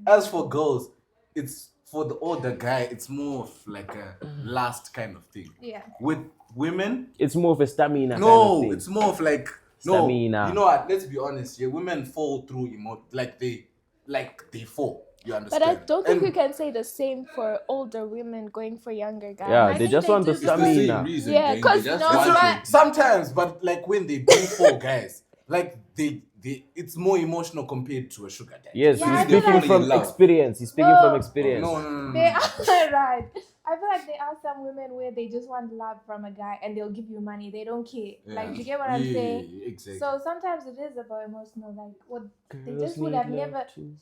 [SPEAKER 2] As for girls, it's for the older guy, it's more of like a last kind of thing.
[SPEAKER 5] Yeah.
[SPEAKER 2] With women,
[SPEAKER 4] It's more of a stamina
[SPEAKER 2] no,
[SPEAKER 4] kind of thing.
[SPEAKER 2] it's more of like
[SPEAKER 4] Stamina.
[SPEAKER 2] You know what? Let's be honest. Yeah, women fall through like they fall. You understand?
[SPEAKER 3] But I don't think
[SPEAKER 2] And
[SPEAKER 3] we can say the same for older women going for younger guys.
[SPEAKER 4] Yeah,
[SPEAKER 5] I
[SPEAKER 4] they
[SPEAKER 5] think
[SPEAKER 4] just
[SPEAKER 5] they
[SPEAKER 4] want the
[SPEAKER 5] do the
[SPEAKER 6] it's the same
[SPEAKER 4] stamina.
[SPEAKER 6] reason.
[SPEAKER 3] Yeah,
[SPEAKER 6] gang.
[SPEAKER 3] 'cause
[SPEAKER 6] They just
[SPEAKER 5] no,
[SPEAKER 6] want
[SPEAKER 5] but-
[SPEAKER 6] to-
[SPEAKER 2] sometimes, but like when they do fall, guys, like they it's more emotional compared to a sugar daddy.
[SPEAKER 4] Yes,
[SPEAKER 5] Yeah, I
[SPEAKER 4] he's
[SPEAKER 5] feel
[SPEAKER 4] speaking
[SPEAKER 5] like-
[SPEAKER 4] from
[SPEAKER 6] love.
[SPEAKER 4] experience. He's speaking
[SPEAKER 5] No.
[SPEAKER 4] from experience.
[SPEAKER 2] No.
[SPEAKER 5] They are right. I feel like there are some women where they just want love from a guy and they'll give you money. They don't care. Like, do you get what I'm saying?
[SPEAKER 2] Yeah, exactly.
[SPEAKER 5] So sometimes it is about emotional. Like, what they
[SPEAKER 4] Girls
[SPEAKER 5] just would
[SPEAKER 4] need
[SPEAKER 5] have
[SPEAKER 4] love
[SPEAKER 5] never.
[SPEAKER 4] too.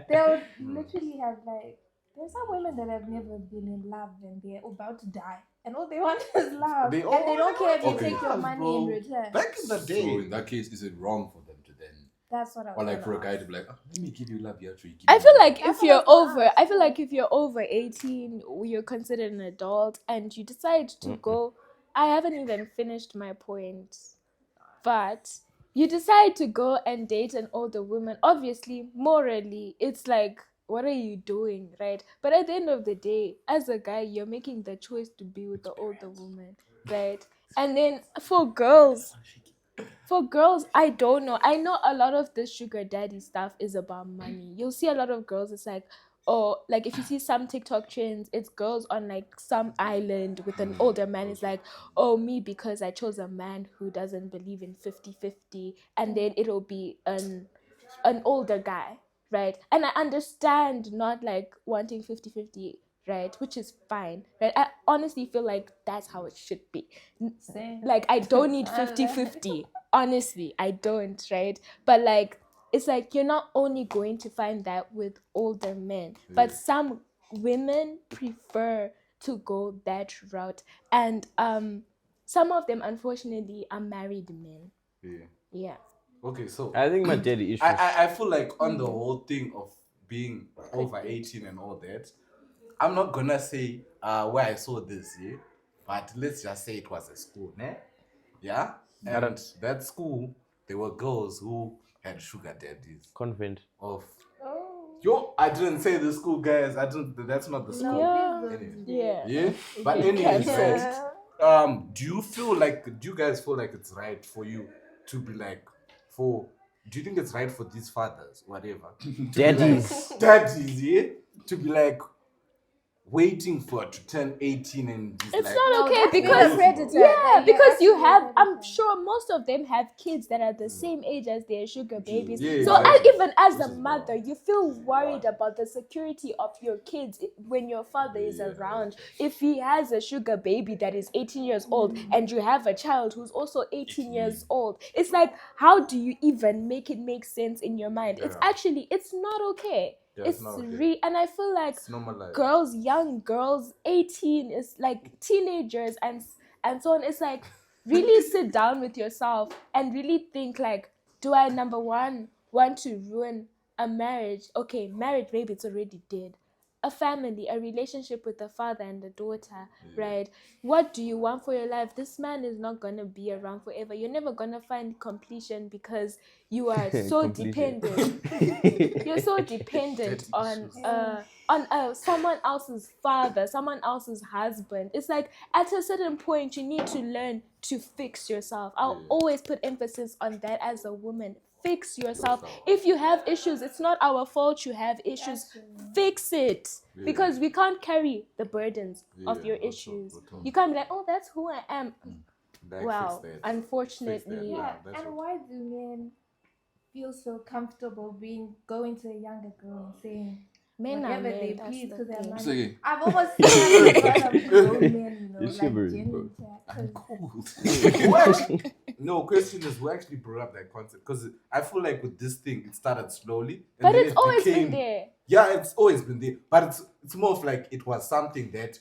[SPEAKER 5] They'll literally have like. There's some women that have never been in love and they're about to die, and all they want is love,
[SPEAKER 2] They
[SPEAKER 5] and they don't care if you
[SPEAKER 6] Okay.
[SPEAKER 5] take your money in
[SPEAKER 2] Bro.
[SPEAKER 5] return.
[SPEAKER 2] Back in the
[SPEAKER 6] So
[SPEAKER 2] day,
[SPEAKER 6] in that case, is it wrong for them to then,
[SPEAKER 5] That's what I was.
[SPEAKER 6] or like for a
[SPEAKER 5] gonna
[SPEAKER 6] guy
[SPEAKER 5] ask.
[SPEAKER 6] to be like, oh, let me give you love, you actually give
[SPEAKER 3] I
[SPEAKER 6] me
[SPEAKER 3] feel
[SPEAKER 6] love."
[SPEAKER 3] like
[SPEAKER 5] That's
[SPEAKER 3] if
[SPEAKER 5] what
[SPEAKER 3] you're
[SPEAKER 5] I was gonna
[SPEAKER 3] over,
[SPEAKER 5] ask.
[SPEAKER 3] I feel like if you're over 18, you're considered an adult, and you decide to go. I haven't even finished my point, but you decide to go and date an older woman. Obviously, morally, it's like, what are you doing, right? But at the end of the day, as a guy, you're making the choice to be with the older woman, right? And then for girls, I don't know. I know a lot of this sugar daddy stuff is about money. You'll see a lot of girls, it's like, oh, like if you see some TikTok trends, it's girls on like some island with an older man. It's like, oh, me because I chose a man who doesn't believe in 50-50, and then it'll be an older guy, right? And I understand not like wanting 50-50, right? Which is fine, right? I honestly feel like that's how it should be.
[SPEAKER 5] Same.
[SPEAKER 3] Like, I don't need 50-50. Honestly, I don't, right? But like, it's like you're not only going to find that with older men, but some women prefer to go that route. And some of them, unfortunately, are married men.
[SPEAKER 2] yeah.
[SPEAKER 3] Yeah.
[SPEAKER 2] Okay, so
[SPEAKER 4] I think my daddy issues.
[SPEAKER 2] I feel like on the whole thing of being over 18 and all that, I'm not gonna say where I saw this, yeah, but let's just say it was a school, né? Yeah? And that school, there were girls who had sugar daddies
[SPEAKER 4] Convent.
[SPEAKER 2] of
[SPEAKER 5] Oh.
[SPEAKER 2] yo, I didn't say the school, guys. That's not the school.
[SPEAKER 3] Yeah.
[SPEAKER 5] please don't
[SPEAKER 2] Anyway.
[SPEAKER 5] do
[SPEAKER 3] Yeah.
[SPEAKER 2] Yeah? But
[SPEAKER 3] Okay.
[SPEAKER 2] anyway,
[SPEAKER 5] that.
[SPEAKER 2] do you guys feel like it's right for you to be like, do you think it's right for these fathers, whatever, to be
[SPEAKER 4] Daddies.
[SPEAKER 2] like, daddies, yeah, to be like waiting for to turn 18 and just
[SPEAKER 3] It's
[SPEAKER 2] like,
[SPEAKER 3] not
[SPEAKER 5] No,
[SPEAKER 3] okay
[SPEAKER 5] that's being a
[SPEAKER 3] because
[SPEAKER 5] predator.
[SPEAKER 3] yeah,
[SPEAKER 5] Like,
[SPEAKER 3] because you
[SPEAKER 5] actually
[SPEAKER 3] have.
[SPEAKER 5] a
[SPEAKER 3] I'm
[SPEAKER 5] predator.
[SPEAKER 3] sure most of them have kids that are the same age as their sugar babies.
[SPEAKER 2] Yeah,
[SPEAKER 3] So
[SPEAKER 2] exactly.
[SPEAKER 3] even as
[SPEAKER 6] This
[SPEAKER 3] a
[SPEAKER 6] is
[SPEAKER 3] mother,
[SPEAKER 6] wild.
[SPEAKER 3] you feel worried about the security of your kids when your father is
[SPEAKER 6] Yeah.
[SPEAKER 3] around. If he has a sugar baby that is 18 years old and you have a child who's also 18 years old, it's like, how do you even make it make sense in your mind? It's
[SPEAKER 2] Yeah.
[SPEAKER 3] actually, it's not okay.
[SPEAKER 2] Yeah,
[SPEAKER 3] it's
[SPEAKER 2] it's not okay.
[SPEAKER 3] and I feel like
[SPEAKER 2] it's normalized.
[SPEAKER 3] girls, young girls, 18 is like teenagers and so on. It's like, really sit down with yourself and really think like, do I, number one, want to ruin a marriage? Okay, marriage, maybe it's already dead. A family, a relationship with a father and a daughter, right? What do you want for your life? This man is not gonna be around forever. You're never gonna find completion because you are so
[SPEAKER 4] Completion.
[SPEAKER 3] dependent. You're so dependent on someone else's father, someone else's husband. It's like at a certain point you need to learn to fix yourself. I'll always put emphasis on that as a woman. Fix yourself. If you have issues, it's not our fault you have issues. Fix it. Because we can't carry the burdens of your issues. You can't be like, oh, that's who I am.
[SPEAKER 2] Like,
[SPEAKER 3] Well,
[SPEAKER 2] fix that.
[SPEAKER 3] unfortunately,
[SPEAKER 5] Yeah,
[SPEAKER 2] that's
[SPEAKER 5] and
[SPEAKER 2] what-
[SPEAKER 5] why do men feel so comfortable going to a younger girl and saying,
[SPEAKER 3] Men are
[SPEAKER 5] whatever
[SPEAKER 3] men,
[SPEAKER 5] they
[SPEAKER 3] that's
[SPEAKER 5] please
[SPEAKER 3] the
[SPEAKER 5] because they're
[SPEAKER 3] thing.
[SPEAKER 5] money.
[SPEAKER 6] Say,
[SPEAKER 5] I've almost seen a lot of grown men,
[SPEAKER 4] You're shivering, bro.
[SPEAKER 6] I'm cold.
[SPEAKER 2] No, question is, who actually brought up that concept? Because I feel like with this thing, it started slowly. And
[SPEAKER 3] But
[SPEAKER 2] then
[SPEAKER 3] it's
[SPEAKER 2] it
[SPEAKER 3] always
[SPEAKER 2] became,
[SPEAKER 3] been there.
[SPEAKER 2] Yeah, it's always been there. But it's more of like it was something that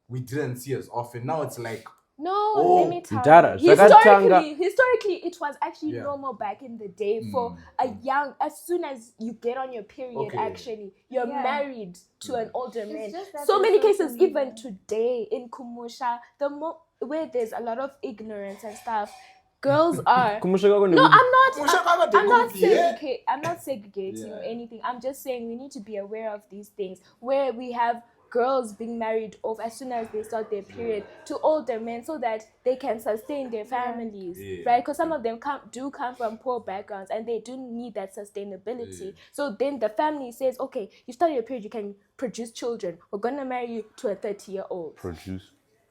[SPEAKER 2] we didn't see as often. Now it's like,
[SPEAKER 3] No,
[SPEAKER 2] Oh,
[SPEAKER 3] let me tell
[SPEAKER 4] Dara,
[SPEAKER 3] you.
[SPEAKER 4] Shakatanga.
[SPEAKER 3] Historically, it was actually
[SPEAKER 2] Yeah.
[SPEAKER 3] normal back in the day for a young. As soon as you get on your period,
[SPEAKER 2] Okay.
[SPEAKER 3] actually, you're
[SPEAKER 5] Yeah.
[SPEAKER 3] married to an older
[SPEAKER 5] It's
[SPEAKER 3] man.
[SPEAKER 5] just that
[SPEAKER 3] So
[SPEAKER 5] there's
[SPEAKER 3] many
[SPEAKER 5] social
[SPEAKER 3] cases,
[SPEAKER 5] media.
[SPEAKER 3] even today in Kumusha, where there's a lot of ignorance and stuff, girls are. No, I'm not segregating or anything. I'm just saying we need to be aware of these things where we have girls being married off as soon as they start their period to older men so that they can sustain their families, right? Because some of them do come from poor backgrounds and they do need that sustainability. So then the family says, okay, you started your period, you can produce children. We're gonna marry you to a 30-year-old.
[SPEAKER 4] Produce.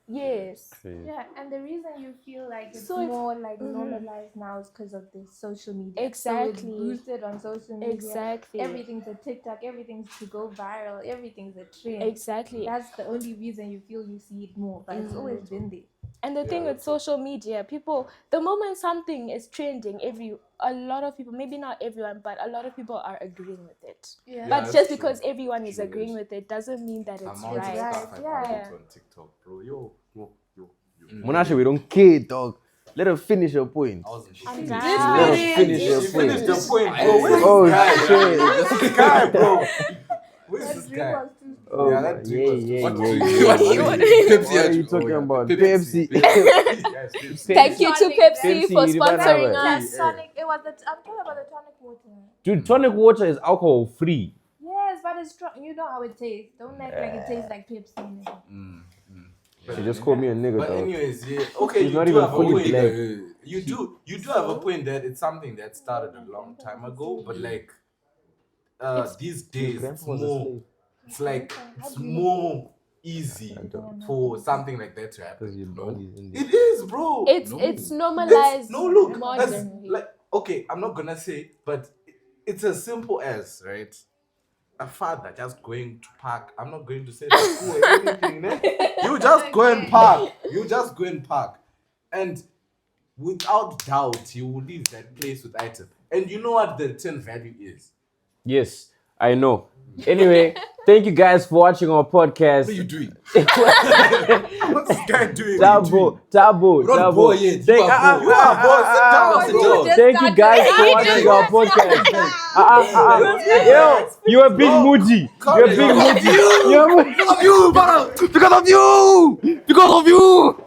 [SPEAKER 3] Yes.
[SPEAKER 5] Yeah, and the reason you feel like it's
[SPEAKER 3] So if-
[SPEAKER 5] more like normalized now is because of the social media.
[SPEAKER 3] Exactly.
[SPEAKER 5] So it's boosted on social media.
[SPEAKER 3] Exactly.
[SPEAKER 5] Everything's a TikTok, everything's to go viral, everything's a trend.
[SPEAKER 3] Exactly.
[SPEAKER 5] That's the only reason you feel you see it more, but it's always been there.
[SPEAKER 3] And the thing with social media, people, the moment something is trending, a lot of people, maybe not everyone, but a lot of people are agreeing with it.
[SPEAKER 5] Yeah.
[SPEAKER 3] But
[SPEAKER 2] that's
[SPEAKER 3] just
[SPEAKER 2] true.
[SPEAKER 3] because everyone is
[SPEAKER 2] True,
[SPEAKER 3] agreeing
[SPEAKER 2] yes.
[SPEAKER 3] with it doesn't mean that it's
[SPEAKER 2] amount of
[SPEAKER 3] right.
[SPEAKER 2] stuff I
[SPEAKER 5] Yeah.
[SPEAKER 2] found on TikTok, bro. Yo.
[SPEAKER 4] Monashe, we don't care, dog. Let her finish her point.
[SPEAKER 2] I wasn't
[SPEAKER 3] I'm
[SPEAKER 2] sure.
[SPEAKER 3] done.
[SPEAKER 4] Let her finish her
[SPEAKER 2] She finished
[SPEAKER 4] point.
[SPEAKER 2] the point, bro. Where's
[SPEAKER 4] Oh,
[SPEAKER 2] this guy?
[SPEAKER 4] shit.
[SPEAKER 2] Where's this guy, bro? Where's this
[SPEAKER 5] Dream
[SPEAKER 2] guy?
[SPEAKER 5] was too
[SPEAKER 4] Oh,
[SPEAKER 2] Yeah, that
[SPEAKER 4] yeah,
[SPEAKER 2] drink was
[SPEAKER 4] yeah,
[SPEAKER 6] What
[SPEAKER 4] yeah,
[SPEAKER 6] do
[SPEAKER 4] yeah.
[SPEAKER 6] you
[SPEAKER 4] What
[SPEAKER 6] Pepsi
[SPEAKER 4] are you talking about? Pepsi.
[SPEAKER 2] Yes, Pepsi.
[SPEAKER 3] Thank you to
[SPEAKER 5] Tonic,
[SPEAKER 3] Pepsi
[SPEAKER 4] Pepsi,
[SPEAKER 3] for
[SPEAKER 4] you never
[SPEAKER 3] sponsoring
[SPEAKER 4] have
[SPEAKER 3] us.
[SPEAKER 5] tonic. It was I'm talking about the tonic water.
[SPEAKER 4] Dude, tonic water is alcohol free.
[SPEAKER 5] Yes, but it's strong. You know how it tastes. Don't act like it tastes like Pepsi.
[SPEAKER 4] She just called me a nigga,
[SPEAKER 2] But
[SPEAKER 4] dog.
[SPEAKER 2] anyways, yeah. Okay,
[SPEAKER 4] He's
[SPEAKER 2] you
[SPEAKER 4] not
[SPEAKER 2] do
[SPEAKER 4] even
[SPEAKER 2] have a
[SPEAKER 4] fully
[SPEAKER 2] point.
[SPEAKER 4] black.
[SPEAKER 2] You do have a point that it's something that started a long time ago, but like these days
[SPEAKER 4] Grandpa
[SPEAKER 2] it's
[SPEAKER 4] was a
[SPEAKER 2] more
[SPEAKER 4] slave.
[SPEAKER 2] it's like it's more easy for something like that to happen.
[SPEAKER 4] Because your
[SPEAKER 2] No.
[SPEAKER 4] body's in there.
[SPEAKER 2] It is, bro.
[SPEAKER 3] It's normalized
[SPEAKER 2] No, look, that's
[SPEAKER 3] modernly.
[SPEAKER 2] like okay, I'm not gonna say, but it's as simple as right. A father just going to park. I'm not going to say the school or anything. You just go and park. You just go and park, and without doubt, you will leave that place with item. And you know what the return value is.
[SPEAKER 4] Yes, I know. Anyway, thank you guys for watching our podcast.
[SPEAKER 6] What are you doing?
[SPEAKER 2] What's this guy doing?
[SPEAKER 4] Tabo.
[SPEAKER 6] not boy yet.
[SPEAKER 4] Thank,
[SPEAKER 6] You are boy.
[SPEAKER 2] You are boy. Sit down.
[SPEAKER 6] Sit down.
[SPEAKER 4] Thank you guys for watching our podcast. Yo, you're a big moody. You're a big moody. Because of you.